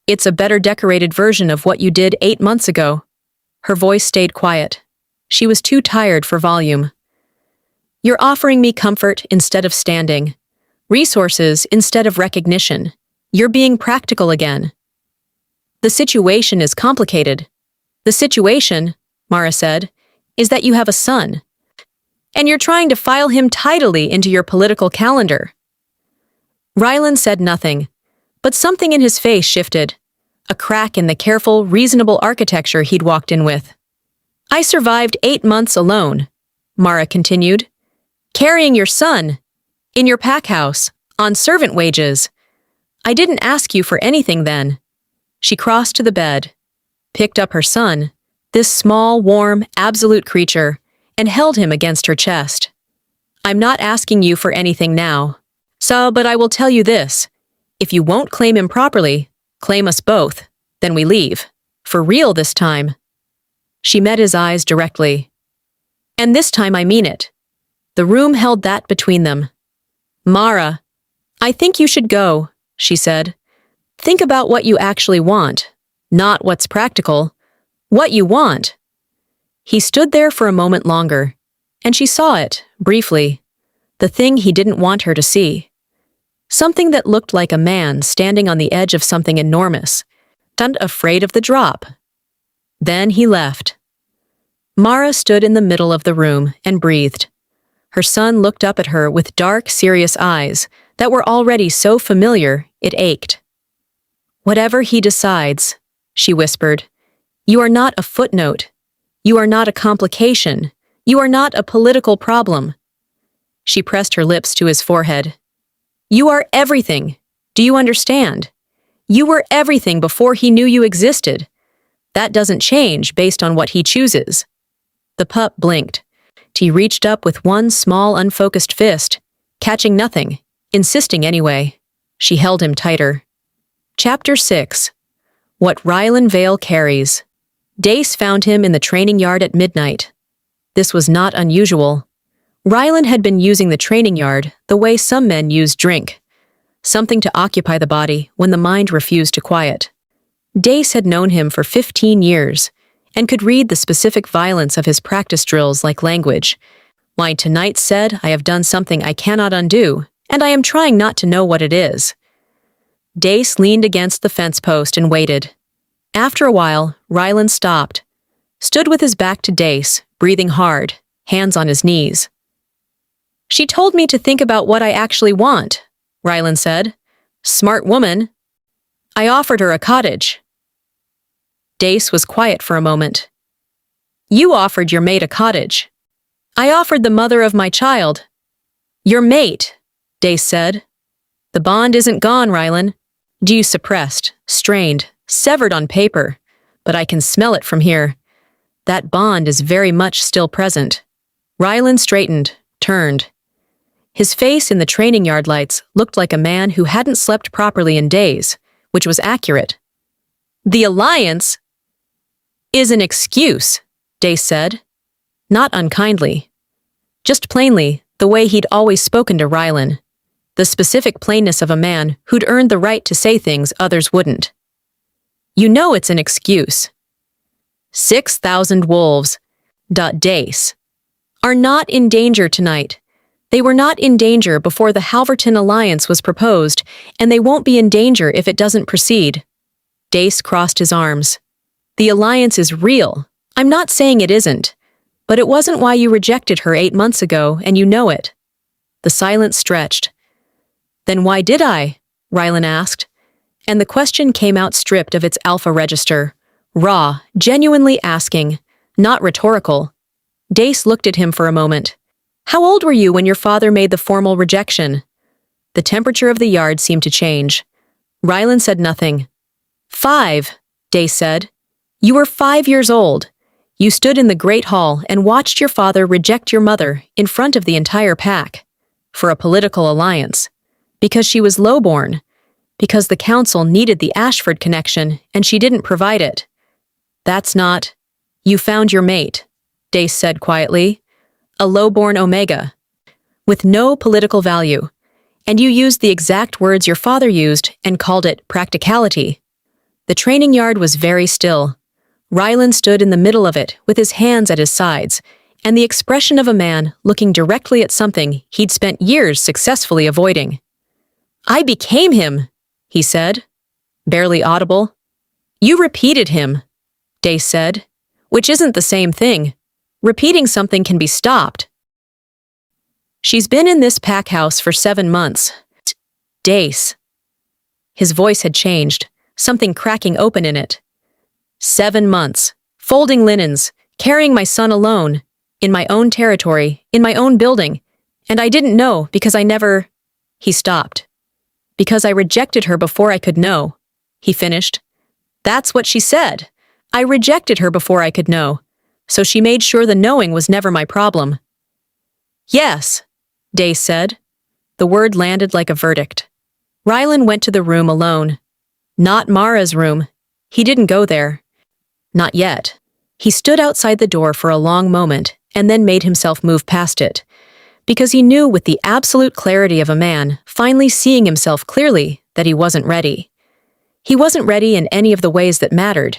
It's a better decorated version of what you did 8 months ago. Her voice stayed quiet. She was too tired for volume. You're offering me comfort instead of standing, resources instead of recognition. You're being practical again. The situation is complicated. The situation, Mara said, is that you have a son, and you're trying to file him tidily into your political calendar. Rylan said nothing, but something in his face shifted, a crack in the careful, reasonable architecture he'd walked in with. I survived 8 months alone, Mara continued, carrying your son, in your pack house, on servant wages. I didn't ask you for anything then. She crossed to the bed, picked up her son, this small, warm, absolute creature, and held him against her chest. I'm not asking you for anything now. But I will tell you this. If you won't claim him properly, claim us both, then we leave. For real this time. She met his eyes directly. And this time I mean it. The room held that between them. Mara, I think you should go, she said. Think about what you actually want, not what's practical. What you want. He stood there for a moment longer, and she saw it, briefly, the thing he didn't want her to see. Something that looked like a man standing on the edge of something enormous, and afraid of the drop. Then he left. Mara stood in the middle of the room and breathed. Her son looked up at her with dark, serious eyes that were already so familiar it ached. Whatever he decides, she whispered, you are not a footnote. You are not a complication. You are not a political problem. She pressed her lips to his forehead. You are everything. Do you understand? You were everything before he knew you existed. That doesn't change based on what he chooses. The pup blinked. He reached up with one small, unfocused fist, catching nothing, insisting anyway. She held him tighter. Chapter 6. What Rylan Vale Carries. Dace found him in the training yard at midnight. This was not unusual. Rylan had been using the training yard the way some men use drink, something to occupy the body when the mind refused to quiet. Dace had known him for 15 years, and could read the specific violence of his practice drills like language. "Why, tonight said, I have done something I cannot undo, and I am trying not to know what it is." Dace leaned against the fence post and waited. After a while, Rylan stopped, stood with his back to Dace, breathing hard, hands on his knees. "She told me to think about what I actually want," Rylan said. "Smart woman. I offered her a cottage." Dace was quiet for a moment. "You offered your mate a cottage. I offered the mother of my child." "Your mate," Dace said. "The bond isn't gone, Rylan." "You suppressed, strained, severed on paper, but I can smell it from here. That bond is very much still present." Rylan straightened, turned. His face in the training yard lights looked like a man who hadn't slept properly in days, which was accurate. "The alliance is an excuse," Dace said. Not unkindly. Just plainly, the way he'd always spoken to Rylan. The specific plainness of a man who'd earned the right to say things others wouldn't. "You know it's an excuse. 6,000 wolves, Dace, are not in danger tonight. They were not in danger before the Halverton Alliance was proposed, and they won't be in danger if it doesn't proceed." Dace crossed his arms. "The alliance is real. I'm not saying it isn't. But it wasn't why you rejected her 8 months ago, and you know it." The silence stretched. "Then why did I?" Rylan asked. And the question came out stripped of its alpha register. Raw, genuinely asking, not rhetorical. Dace looked at him for a moment. "How old were you when your father made the formal rejection?" The temperature of the yard seemed to change. Rylan said nothing. "5, Dace said. "You were 5 years old. You stood in the Great Hall and watched your father reject your mother in front of the entire pack. For a political alliance. Because she was lowborn. Because the council needed the Ashford connection and she didn't provide it. That's not... You found your mate," Dace said quietly. "A lowborn Omega. With no political value. And you used the exact words your father used and called it practicality." The training yard was very still. Rylan stood in the middle of it with his hands at his sides, and the expression of a man looking directly at something he'd spent years successfully avoiding. "I became him," he said, barely audible. "You repeated him," Dace said, "which isn't the same thing. Repeating something can be stopped." "She's been in this pack house for 7 months. Dace." His voice had changed, something cracking open in it. 7 months, folding linens, carrying my son alone, in my own territory, in my own building, and I didn't know because I never... He stopped. "Because I rejected her before I could know," he finished. "That's what she said. I rejected her before I could know, so she made sure the knowing was never my problem." "Yes," Dace said. The word landed like a verdict. Rylan went to the room alone. Not Mara's room. He didn't go there. Not yet. He stood outside the door for a long moment and then made himself move past it, because he knew with the absolute clarity of a man finally seeing himself clearly that he wasn't ready. He wasn't ready in any of the ways that mattered,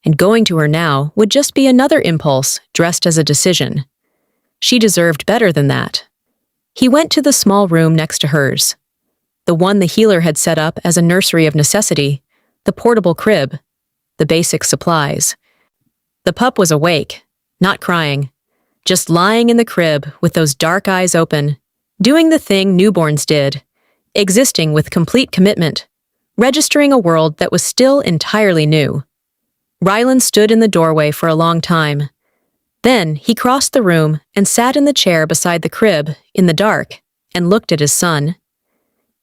and going to her now would just be another impulse dressed as a decision. She deserved better than that. He went to the small room next to hers, the one the healer had set up as a nursery of necessity, the portable crib, the basic supplies. The pup was awake, not crying, just lying in the crib with those dark eyes open, doing the thing newborns did, existing with complete commitment, registering a world that was still entirely new. Rylan stood in the doorway for a long time. Then he crossed the room and sat in the chair beside the crib, in the dark, and looked at his son.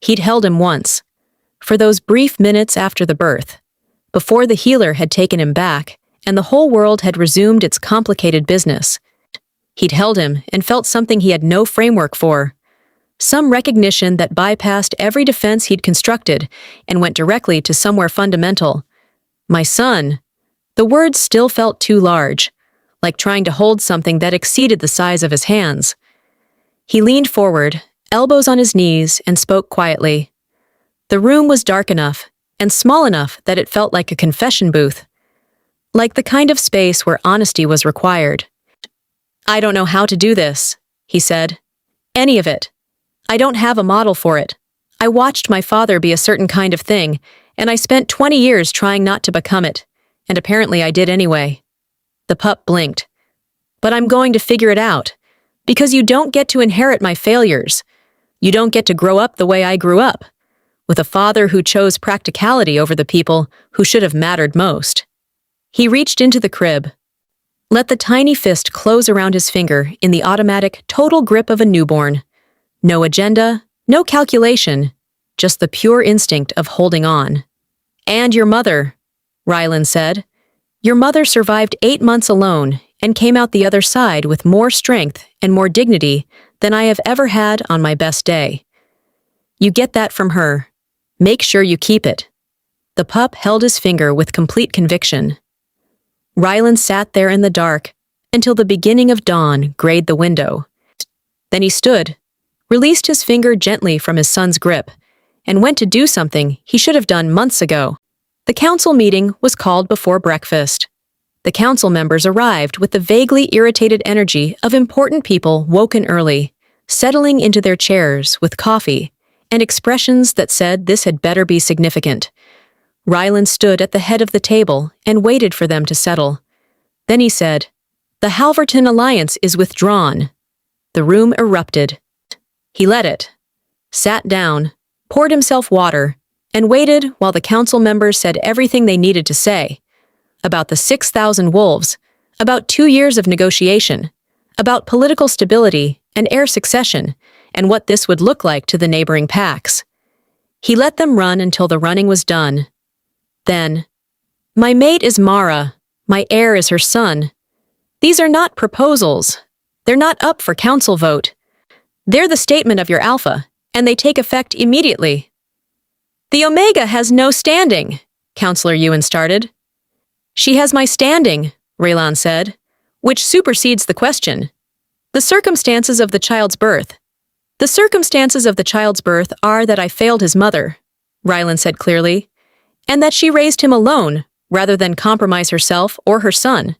He'd held him once, for those brief minutes after the birth, before the healer had taken him back and the whole world had resumed its complicated business. He'd held him and felt something he had no framework for, some recognition that bypassed every defense he'd constructed and went directly to somewhere fundamental. My son. The words still felt too large, like trying to hold something that exceeded the size of his hands. He leaned forward, elbows on his knees, and spoke quietly. The room was dark enough and small enough that it felt like a confession booth. like the kind of space where honesty was required. "I don't know how to do this," he said. "Any of it. I don't have a model for it. I watched my father be a certain kind of thing, and I spent 20 years trying not to become it, and apparently I did anyway." The pup blinked. "But I'm going to figure it out, because you don't get to inherit my failures. You don't get to grow up the way I grew up, with a father who chose practicality over the people who should have mattered most." He reached into the crib, let the tiny fist close around his finger in the automatic, total grip of a newborn. No agenda, no calculation, just the pure instinct of holding on. "And your mother," Rylan said. "Your mother survived 8 months alone and came out the other side with more strength and more dignity than I have ever had on my best day. You get that from her. Make sure you keep it." The pup held his finger with complete conviction. Rylan sat there in the dark until the beginning of dawn grayed the window. Then he stood, released his finger gently from his son's grip, and went to do something he should have done months ago. The council meeting was called before breakfast. The council members arrived with the vaguely irritated energy of important people woken early, settling into their chairs with coffee and expressions that said this had better be significant. Rylan stood at the head of the table and waited for them to settle. Then he said, "The Halverton Alliance is withdrawn." The room erupted. He let it, sat down, poured himself water, and waited while the council members said everything they needed to say. About the 6,000 wolves, about 2 years of negotiation, about political stability and heir succession, and what this would look like to the neighboring packs. He let them run until the running was done. Then, "My mate is Mara, my heir is her son. These are not proposals. They're not up for council vote. They're the statement of your alpha, and they take effect immediately." "The Omega has no standing," Counselor Ewan started. "She has my standing," Rylan said, "which supersedes the question. The circumstances of the child's birth. The circumstances of the child's birth are that I failed his mother," Rylan said clearly, "and that she raised him alone rather than compromise herself or her son.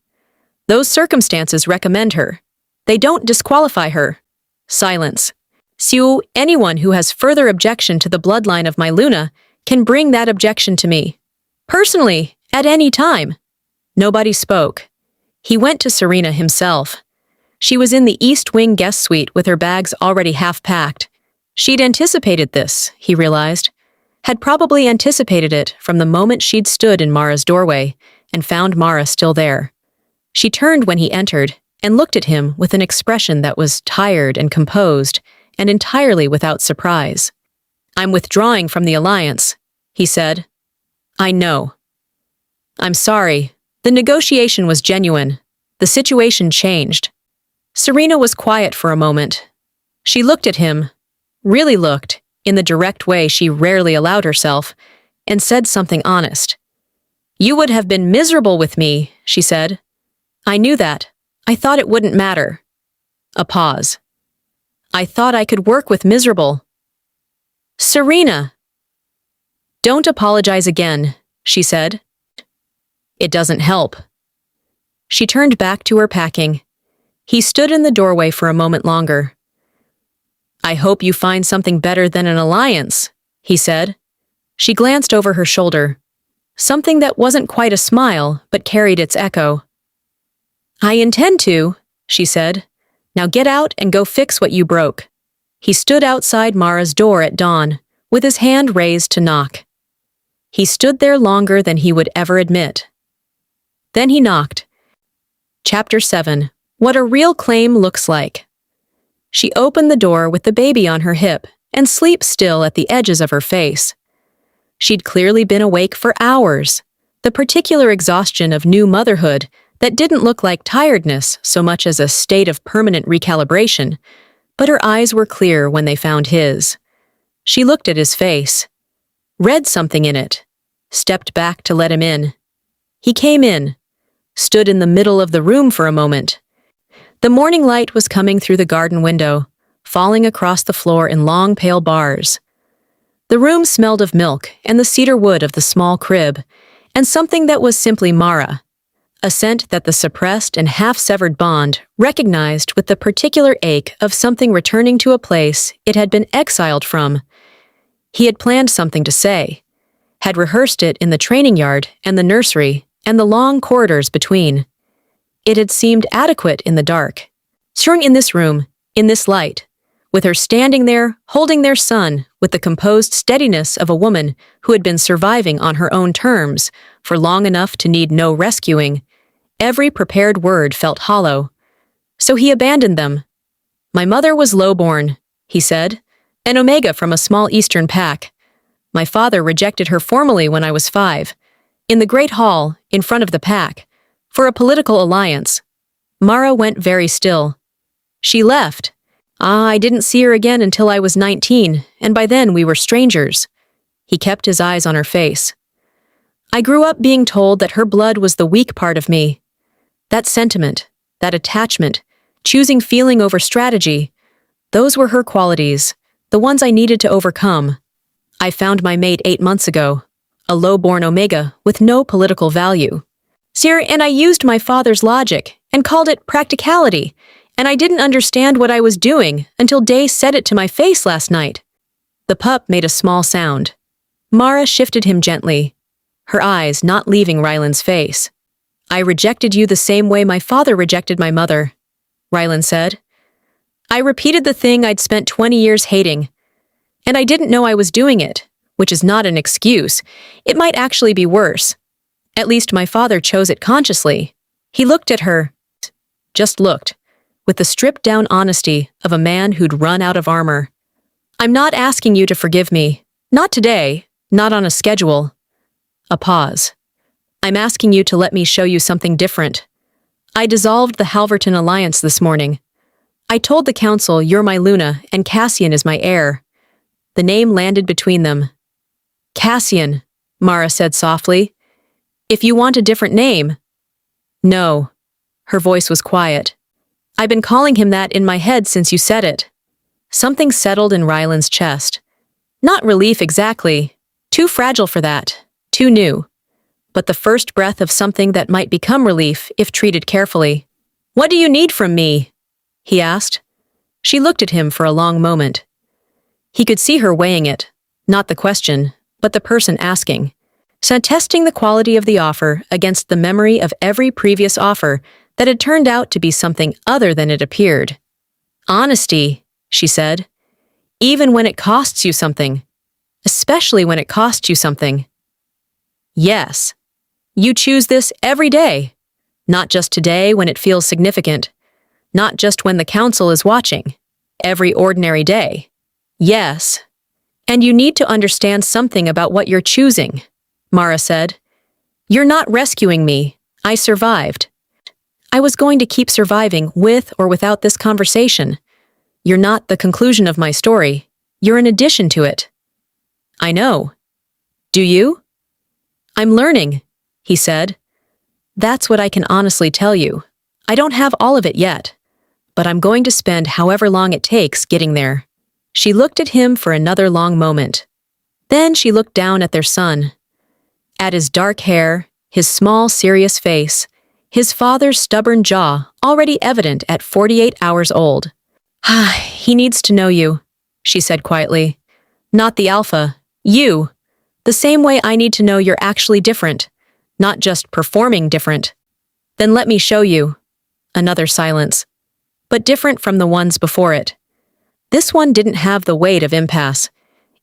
Those circumstances recommend her. They don't disqualify her." Silence. "So anyone who has further objection to the bloodline of my Luna can bring that objection to me. Personally, at any time." Nobody spoke. He went to Serena himself. She was in the East Wing guest suite with her bags already half-packed. She'd anticipated this, he realized. Had probably anticipated it from the moment she'd stood in Mara's doorway and found Mara still there. She turned when he entered and looked at him with an expression that was tired and composed and entirely without surprise. "I'm withdrawing from the alliance," he said. "I know." "I'm sorry. The negotiation was genuine. The situation changed." Serena was quiet for a moment. She looked at him, really looked, in the direct way she rarely allowed herself, and said something honest. "You would have been miserable with me," she said. "I knew that. I thought it wouldn't matter." A pause. "I thought I could work with miserable." "Serena!" "Don't apologize again," she said. "It doesn't help." She turned back to her packing. He stood in the doorway for a moment longer. "I hope you find something better than an alliance," he said. She glanced over her shoulder. Something that wasn't quite a smile, but carried its echo. "I intend to," she said. "Now get out and go fix what you broke." He stood outside Mara's door at dawn, with his hand raised to knock. He stood there longer than he would ever admit. Then he knocked. Chapter 7. What a Real Claim Looks Like. She opened the door with the baby on her hip and sleep still at the edges of her face. She'd clearly been awake for hours, the particular exhaustion of new motherhood that didn't look like tiredness so much as a state of permanent recalibration, but her eyes were clear when they found his. She looked at his face, read something in it, stepped back to let him in. He came in, stood in the middle of the room for a moment. The morning light was coming through the garden window, falling across the floor in long pale bars. The room smelled of milk and the cedar wood of the small crib, and something that was simply Mara, a scent that the suppressed and half-severed bond recognized with the particular ache of something returning to a place it had been exiled from. He had planned something to say, had rehearsed it in the training yard and the nursery and the long corridors between. It had seemed adequate in the dark, strung in this room, in this light, with her standing there, holding their son with the composed steadiness of a woman who had been surviving on her own terms for long enough to need no rescuing. Every prepared word felt hollow. So he abandoned them. "My mother was low-born," he said, "an omega from a small eastern pack. My father rejected her formally when I was 5, in the great hall, in front of the pack, for a political alliance." Mara went very still. "She left. I didn't see her again until I was 19, and by then we were strangers." He kept his eyes on her face. "I grew up being told that her blood was the weak part of me. That sentiment, that attachment, choosing feeling over strategy, those were her qualities, the ones I needed to overcome. I found my mate 8 months ago, a low-born omega with no political value. Sir, and I used my father's logic and called it practicality, and I didn't understand what I was doing until Day said it to my face last night." The pup made a small sound. Mara shifted him gently, her eyes not leaving Rylan's face. "I rejected you the same way my father rejected my mother," Rylan said. "I repeated the thing I'd spent 20 years hating, and I didn't know I was doing it, which is not an excuse. It might actually be worse. At least my father chose it consciously." He looked at her, just looked, with the stripped-down honesty of a man who'd run out of armor. "I'm not asking you to forgive me. Not today, not on a schedule." A pause. "I'm asking you to let me show you something different. I dissolved the Halverton Alliance this morning. I told the council you're my Luna and Cassian is my heir." The name landed between them. "Cassian," Mara said softly. "If you want a different name." "No." Her voice was quiet. "I've been calling him that in my head since you said it." Something settled in Rylan's chest. Not relief exactly. Too fragile for that. Too new. But the first breath of something that might become relief if treated carefully. "What do you need from me?" he asked. She looked at him for a long moment. He could see her weighing it, not the question, but the person asking, testing the quality of the offer against the memory of every previous offer that had turned out to be something other than it appeared. "Honesty," she said, "even when it costs you something. Especially when it costs you something." "Yes. You choose this every day. Not just today when it feels significant. Not just when the council is watching. Every ordinary day. Yes. And you need to understand something about what you're choosing," Mara said. "You're not rescuing me. I survived. I was going to keep surviving with or without this conversation. You're not the conclusion of my story. You're an addition to it." "I know. Do you?" "I'm learning," he said. "That's what I can honestly tell you. I don't have all of it yet, but I'm going to spend however long it takes getting there." She looked at him for another long moment. Then she looked down at their son. At his dark hair, his small, serious face, his father's stubborn jaw already evident at 48 hours old. "He needs to know you," she said quietly. "Not the alpha, you. The same way I need to know you're actually different, not just performing different." "Then let me show you." Another silence. But different from the ones before it. This one didn't have the weight of impasse.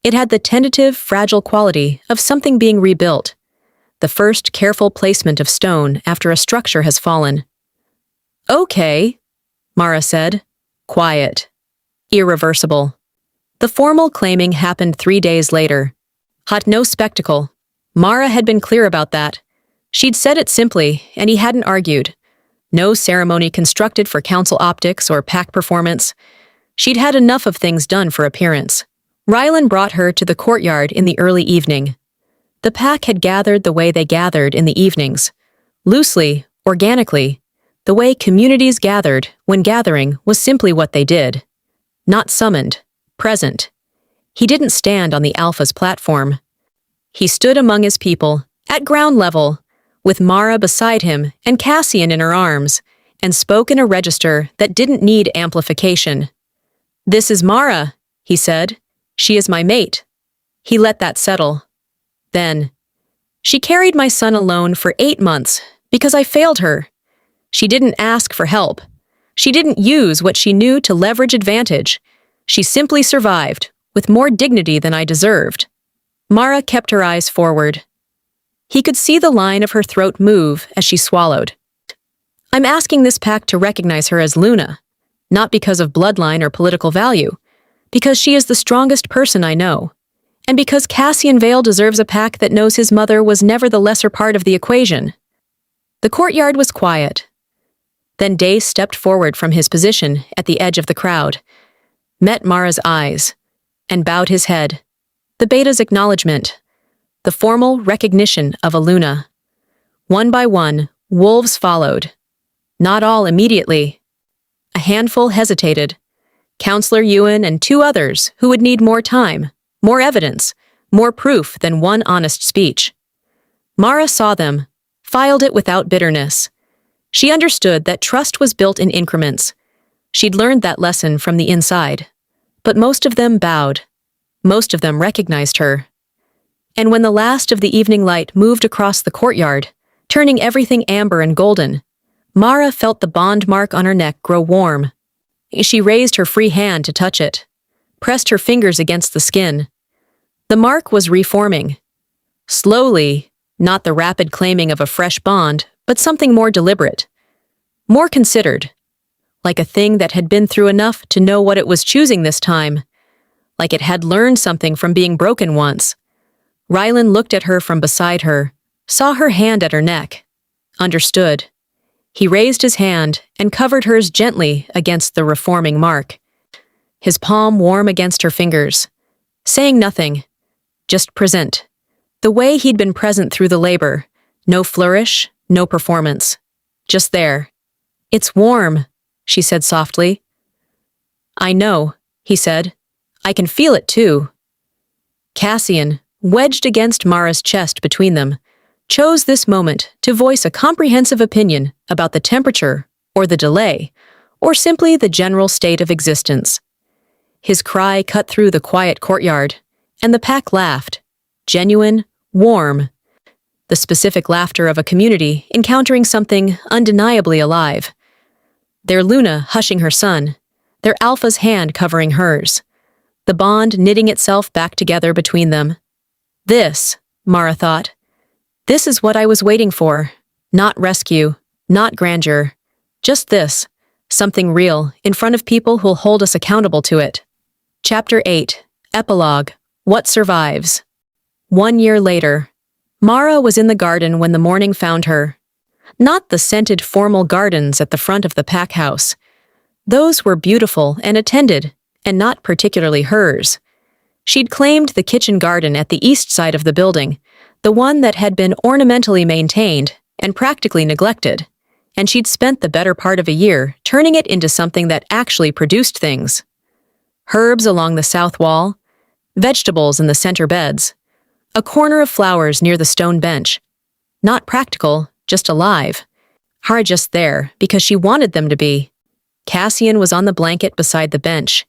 It had the tentative, fragile quality of something being rebuilt. The first careful placement of stone after a structure has fallen. "Okay," Mara said. Quiet. Irreversible. The formal claiming happened 3 days later. No spectacle. Mara had been clear about that. She'd said it simply, and he hadn't argued. No ceremony constructed for council optics or pack performance. She'd had enough of things done for appearance. Rylan brought her to the courtyard in the early evening. The pack had gathered the way they gathered in the evenings. Loosely, organically, the way communities gathered when gathering was simply what they did. Not summoned, present. He didn't stand on the Alpha's platform. He stood among his people, at ground level, with Mara beside him and Cassian in her arms, and spoke in a register that didn't need amplification. "This is Mara," he said. "She is my mate." He let that settle. Then, "She carried my son alone for 8 months because I failed her. She didn't ask for help. She didn't use what she knew to leverage advantage. She simply survived, with more dignity than I deserved." Mara kept her eyes forward. He could see the line of her throat move as she swallowed. "I'm asking this pack to recognize her as Luna, not because of bloodline or political value, because she is the strongest person I know, and because Cassian Vale deserves a pack that knows his mother was never the lesser part of the equation." The courtyard was quiet. Then Day stepped forward from his position at the edge of the crowd, met Mara's eyes, and bowed his head. The beta's acknowledgement, the formal recognition of a Luna. One by one, wolves followed. Not all immediately. A handful hesitated. Counselor Ewan and 2 others who would need more time, more evidence, more proof than one honest speech. Mara saw them, filed it without bitterness. She understood that trust was built in increments. She'd learned that lesson from the inside. But most of them bowed. Most of them recognized her. And when the last of the evening light moved across the courtyard, turning everything amber and golden, Mara felt the bond mark on her neck grow warm. She raised her free hand to touch it, pressed her fingers against the skin. The mark was reforming. Slowly, not the rapid claiming of a fresh bond, but something more deliberate, more considered, like a thing that had been through enough to know what it was choosing this time, like it had learned something from being broken once. Rylan looked at her from beside her, saw her hand at her neck, understood. He raised his hand and covered hers gently against the reforming mark, his palm warm against her fingers, saying nothing, just present, the way he'd been present through the labor, no flourish, no performance, just there. "It's warm," she said softly. "I know," he said. "I can feel it too." Cassian, wedged against Mara's chest between them, chose this moment to voice a comprehensive opinion about the temperature, or the delay, or simply the general state of existence. His cry cut through the quiet courtyard, and the pack laughed, genuine, warm, the specific laughter of a community encountering something undeniably alive. Their Luna hushing her son, their Alpha's hand covering hers, the bond knitting itself back together between them. This, Mara thought, this is what I was waiting for. Not rescue, not grandeur. Just this, something real, in front of people who'll hold us accountable to it. Chapter 8, Epilogue, What Survives. 1 year later, Mara was in the garden when the morning found her. Not the scented formal gardens at the front of the pack house. Those were beautiful and attended, and not particularly hers. She'd claimed the kitchen garden at the east side of the building, the one that had been ornamentally maintained and practically neglected, and she'd spent the better part of a year turning it into something that actually produced things. Herbs along the south wall, vegetables in the center beds, a corner of flowers near the stone bench. Not practical, just alive. Hard just there, because she wanted them to be. Cassian was on the blanket beside the bench.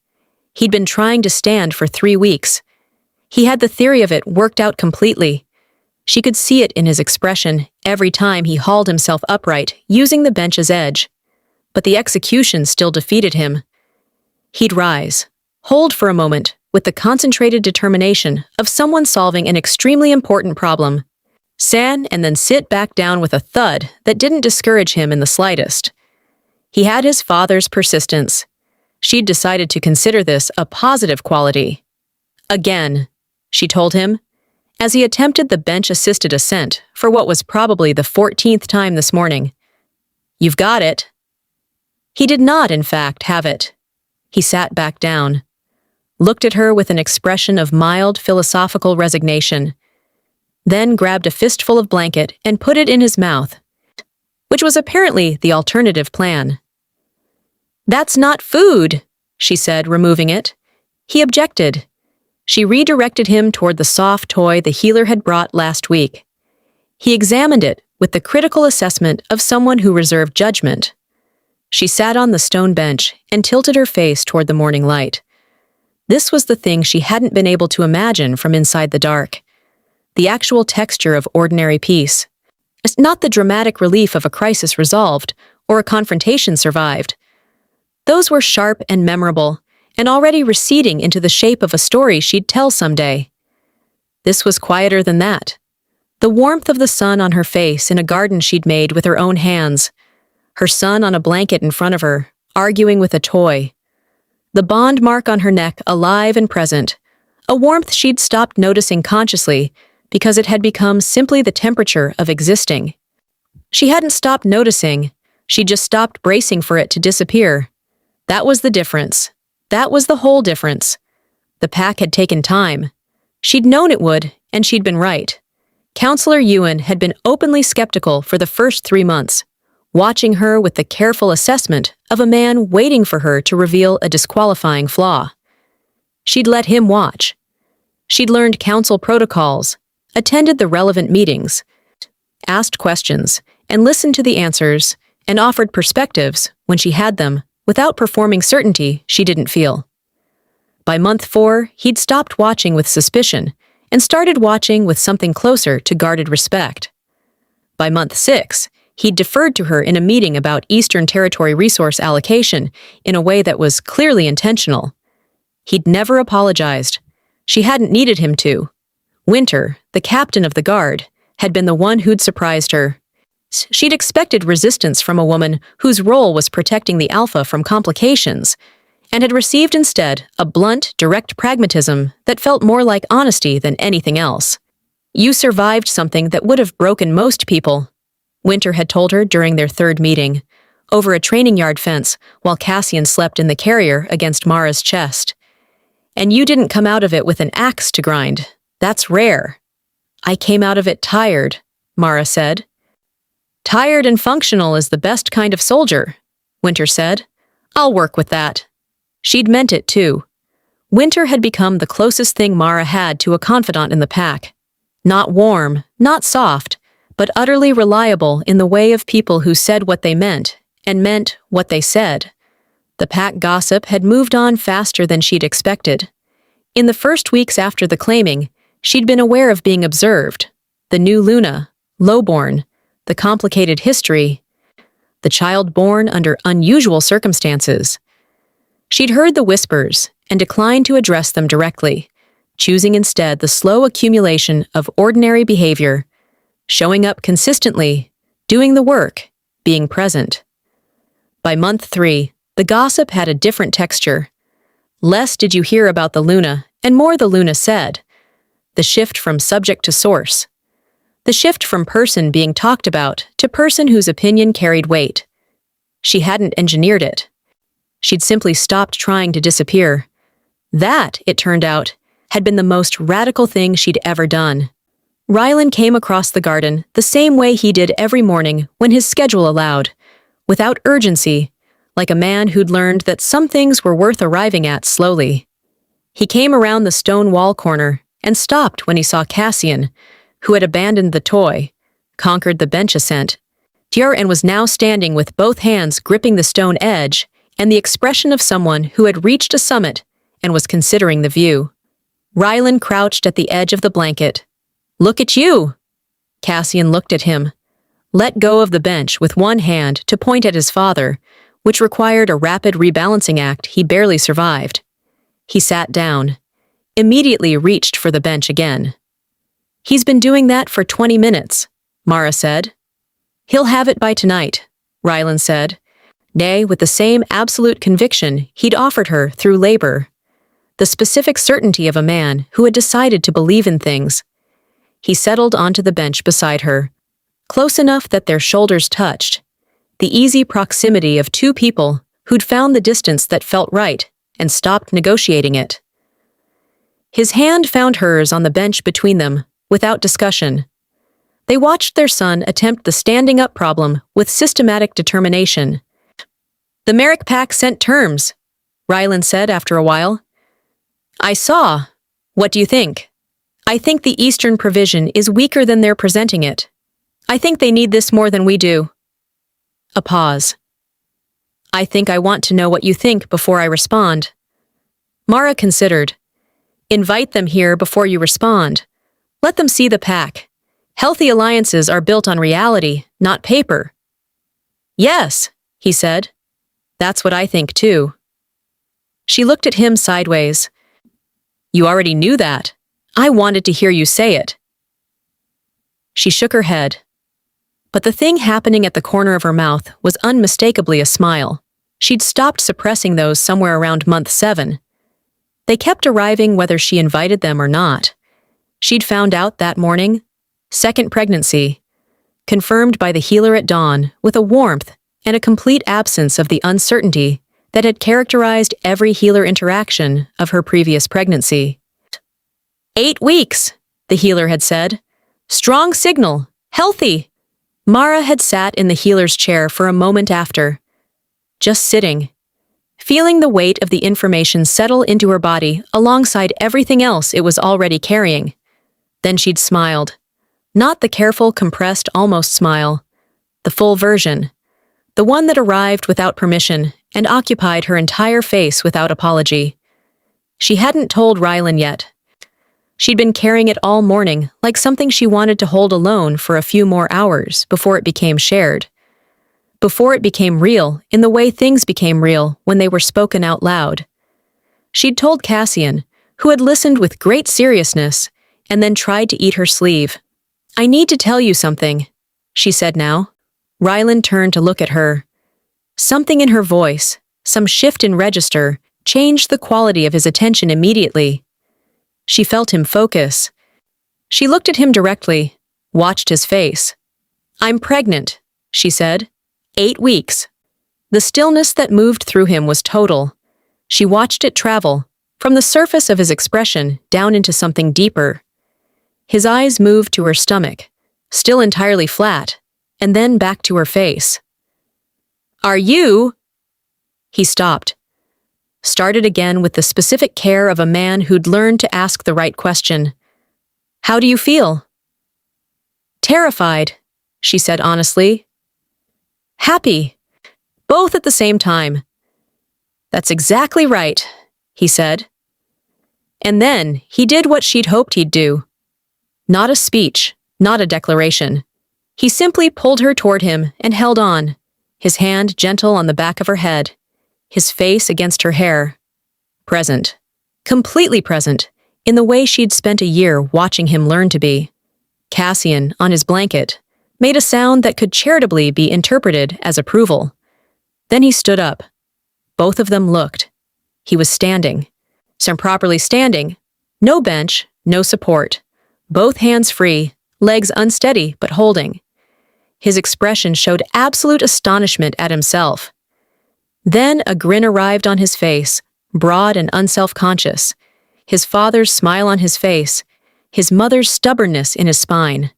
He'd been trying to stand for 3 weeks. He had the theory of it worked out completely. She could see it in his expression every time he hauled himself upright, using the bench's edge. But the execution still defeated him. He'd rise, hold for a moment, with the concentrated determination of someone solving an extremely important problem, and then sit back down with a thud that didn't discourage him in the slightest. He had his father's persistence. She'd decided to consider this a positive quality. Again, she told him, as he attempted the bench-assisted ascent for what was probably the 14th time this morning. "You've got it." He did not, in fact, have it. He sat back down, looked at her with an expression of mild philosophical resignation, then grabbed a fistful of blanket and put it in his mouth, which was apparently the alternative plan. "That's not food," she said, removing it. He objected. She redirected him toward the soft toy the healer had brought last week. He examined it with the critical assessment of someone who reserved judgment. She sat on the stone bench and tilted her face toward the morning light. This was the thing she hadn't been able to imagine from inside the dark. The actual texture of ordinary peace. It's not the dramatic relief of a crisis resolved or a confrontation survived. Those were sharp and memorable, and already receding into the shape of a story she'd tell someday. This was quieter than that. The warmth of the sun on her face in a garden she'd made with her own hands. Her son on a blanket in front of her, arguing with a toy. The bond mark on her neck alive and present, a warmth she'd stopped noticing consciously because it had become simply the temperature of existing. She hadn't stopped noticing, she'd just stopped bracing for it to disappear. That was the difference. That was the whole difference. The pack had taken time. She'd known it would, and she'd been right. Counselor Ewan had been openly skeptical for the first 3 months, watching her with the careful assessment of a man waiting for her to reveal a disqualifying flaw. She'd let him watch. She'd learned counsel protocols, attended the relevant meetings, asked questions, and listened to the answers, and offered perspectives, when she had them, without performing certainty she didn't feel. By month 4, he'd stopped watching with suspicion and started watching with something closer to guarded respect. By month 6, he'd deferred to her in a meeting about Eastern Territory resource allocation in a way that was clearly intentional. He'd never apologized. She hadn't needed him to. Winter, the captain of the guard, had been the one who'd surprised her. She'd expected resistance from a woman whose role was protecting the Alpha from complications, and had received instead a blunt, direct pragmatism that felt more like honesty than anything else. "You survived something that would have broken most people," Winter had told her during their 3rd meeting, over a training yard fence while Cassian slept in the carrier against Mara's chest. "And you didn't come out of it with an axe to grind. That's rare." "I came out of it tired," Mara said. "Tired and functional is the best kind of soldier," Winter said. "I'll work with that." She'd meant it, too. Winter had become the closest thing Mara had to a confidant in the pack. Not warm, not soft, but utterly reliable in the way of people who said what they meant, and meant what they said. The pack gossip had moved on faster than she'd expected. In the first weeks after the claiming, she'd been aware of being observed. The new Luna, lowborn, the complicated history, the child born under unusual circumstances. She'd heard the whispers and declined to address them directly, choosing instead the slow accumulation of ordinary behavior, showing up consistently, doing the work, being present. By month 3, the gossip had a different texture. Less did you hear about the Luna, and more the Luna said. The shift from subject to source. The shift from person being talked about to person whose opinion carried weight. She hadn't engineered it. She'd simply stopped trying to disappear. That, it turned out, had been the most radical thing she'd ever done. Rylan came across the garden the same way he did every morning when his schedule allowed, without urgency, like a man who'd learned that some things were worth arriving at slowly. He came around the stone wall corner and stopped when he saw Cassian, who had abandoned the toy, conquered the bench ascent, and was now standing with both hands gripping the stone edge and the expression of someone who had reached a summit and was considering the view. Rylan crouched at the edge of the blanket. "Look at you!" Cassian looked at him, let go of the bench with one hand to point at his father, which required a rapid rebalancing act he barely survived. He sat down, immediately reached for the bench again. "He's been doing that for 20 minutes, Mara said. "He'll have it by tonight," Rylan said, nay, with the same absolute conviction he'd offered her through labor. The specific certainty of a man who had decided to believe in things. He settled onto the bench beside her, close enough that their shoulders touched, the easy proximity of 2 people who'd found the distance that felt right and stopped negotiating it. His hand found hers on the bench between them, without discussion. They watched their son attempt the standing-up problem with systematic determination. "The Merrick Pack sent terms," Rylan said after a while. "I saw. What do you think?" "I think the Eastern provision is weaker than they're presenting it," I think they need this more than we do. A pause. I think I want to know what you think before I respond. Mara considered. Invite them here before you respond. Let them see the pack. Healthy alliances are built on reality, not paper. Yes, he said. That's what I think too. She looked at him sideways. You already knew that. I wanted to hear you say it. She shook her head. But the thing happening at the corner of her mouth was unmistakably a smile. She'd stopped suppressing those somewhere around month 7. They kept arriving whether she invited them or not. She'd found out that morning. Second pregnancy. Confirmed by the healer at dawn with a warmth and a complete absence of the uncertainty that had characterized every healer interaction of her previous pregnancy. 8 weeks, the healer had said. Strong signal. Healthy. Mara had sat in the healer's chair for a moment after. Just sitting. Feeling the weight of the information settle into her body alongside everything else it was already carrying. Then she'd smiled. Not the careful, compressed, almost smile. The full version. The one that arrived without permission and occupied her entire face without apology. She hadn't told Rylan yet. She'd been carrying it all morning like something she wanted to hold alone for a few more hours before it became shared. Before it became real in the way things became real when they were spoken out loud. She'd told Cassian, who had listened with great seriousness and then tried to eat her sleeve. I need to tell you something, she said now. Rylan turned to look at her. Something in her voice, some shift in register, changed the quality of his attention immediately. She felt him focus. She looked at him directly, watched his face. I'm pregnant, she said. 8 weeks. The stillness that moved through him was total. She watched it travel, from the surface of his expression down into something deeper. His eyes moved to her stomach, still entirely flat, and then back to her face. Are you? He stopped. Started again with the specific care of a man who'd learned to ask the right question. How do you feel? Terrified, she said honestly. Happy. Both at the same time. That's exactly right, he said. And then he did what she'd hoped he'd do. Not a speech, not a declaration. He simply pulled her toward him and held on, his hand gentle on the back of her head, his face against her hair. Present. Completely present, in the way she'd spent a year watching him learn to be. Cassian, on his blanket, made a sound that could charitably be interpreted as approval. Then he stood up. Both of them looked. He was standing. Some properly standing. No bench, no support. Both hands free, legs unsteady but holding. His expression showed absolute astonishment at himself. Then a grin arrived on his face, broad and unself-conscious. His father's smile on his face, his mother's stubbornness in his spine.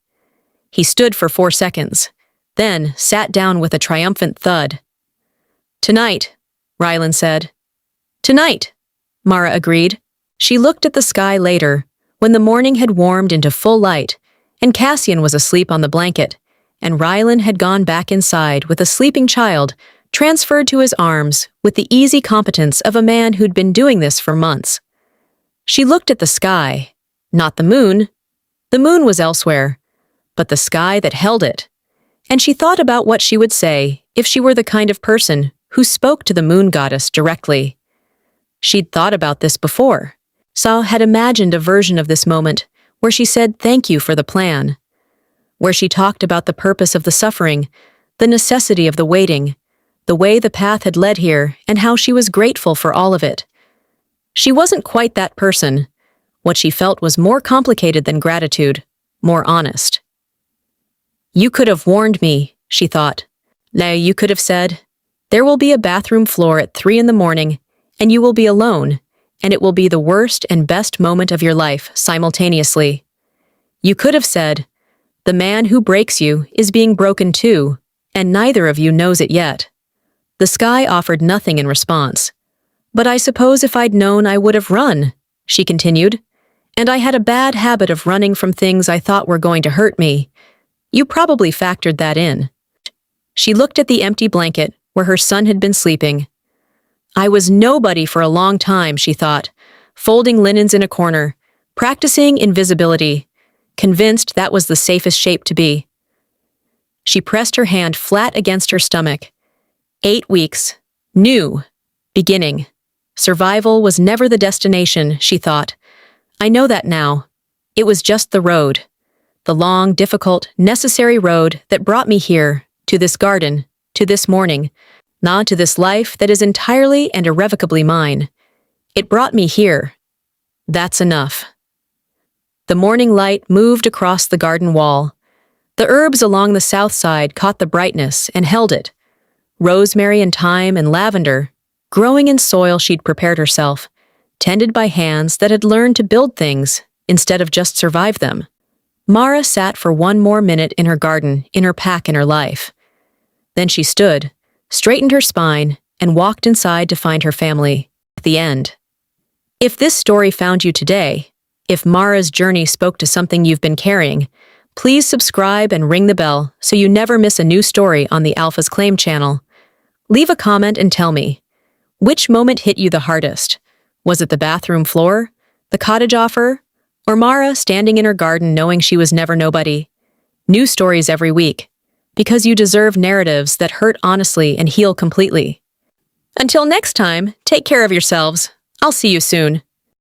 He stood for 4 seconds, then sat down with a triumphant thud. Tonight, Rylan said. Tonight, Mara agreed. She looked at the sky later, when the morning had warmed into full light, and Cassian was asleep on the blanket, and Rylan had gone back inside with a sleeping child, transferred to his arms with the easy competence of a man who'd been doing this for months. She looked at the sky, not the moon. The moon was elsewhere, but the sky that held it. And she thought about what she would say if she were the kind of person who spoke to the moon goddess directly. She'd thought about this before. Saw had imagined a version of this moment where she said thank you for the plan, where she talked about the purpose of the suffering, the necessity of the waiting, the way the path had led here, and how she was grateful for all of it. She wasn't quite that person. What she felt was more complicated than gratitude, more honest. You could have warned me, she thought. Now you could have said, there will be a bathroom floor at 3 a.m, and you will be alone, and it will be the worst and best moment of your life simultaneously. You could have said, the man who breaks you is being broken too, and neither of you knows it yet. The sky offered nothing in response. But I suppose if I'd known I would have run, she continued, and I had a bad habit of running from things I thought were going to hurt me. You probably factored that in. She looked at the empty blanket where her son had been sleeping. I was nobody for a long time, she thought, folding linens in a corner, practicing invisibility, convinced that was the safest shape to be. She pressed her hand flat against her stomach. 8 weeks. New. Beginning. Survival was never the destination, she thought. I know that now. It was just the road. The long, difficult, necessary road that brought me here, to this garden, to this morning, not to this life that is entirely and irrevocably mine. It brought me here. That's enough. The morning light moved across the garden wall. The herbs along the south side caught the brightness and held it. Rosemary and thyme and lavender, growing in soil she'd prepared herself, tended by hands that had learned to build things instead of just survive them. Mara sat for one more minute in her garden, in her pack in her life. Then she stood, straightened her spine, and walked inside to find her family. At the end. If this story found you today, if Mara's journey spoke to something you've been carrying, please subscribe and ring the bell so you never miss a new story on the Alpha's Claim channel. Leave a comment and tell me, which moment hit you the hardest? Was it the bathroom floor, the cottage offer, or Mara standing in her garden knowing she was never nobody? New stories every week, because you deserve narratives that hurt honestly and heal completely. Until next time, take care of yourselves. I'll see you soon.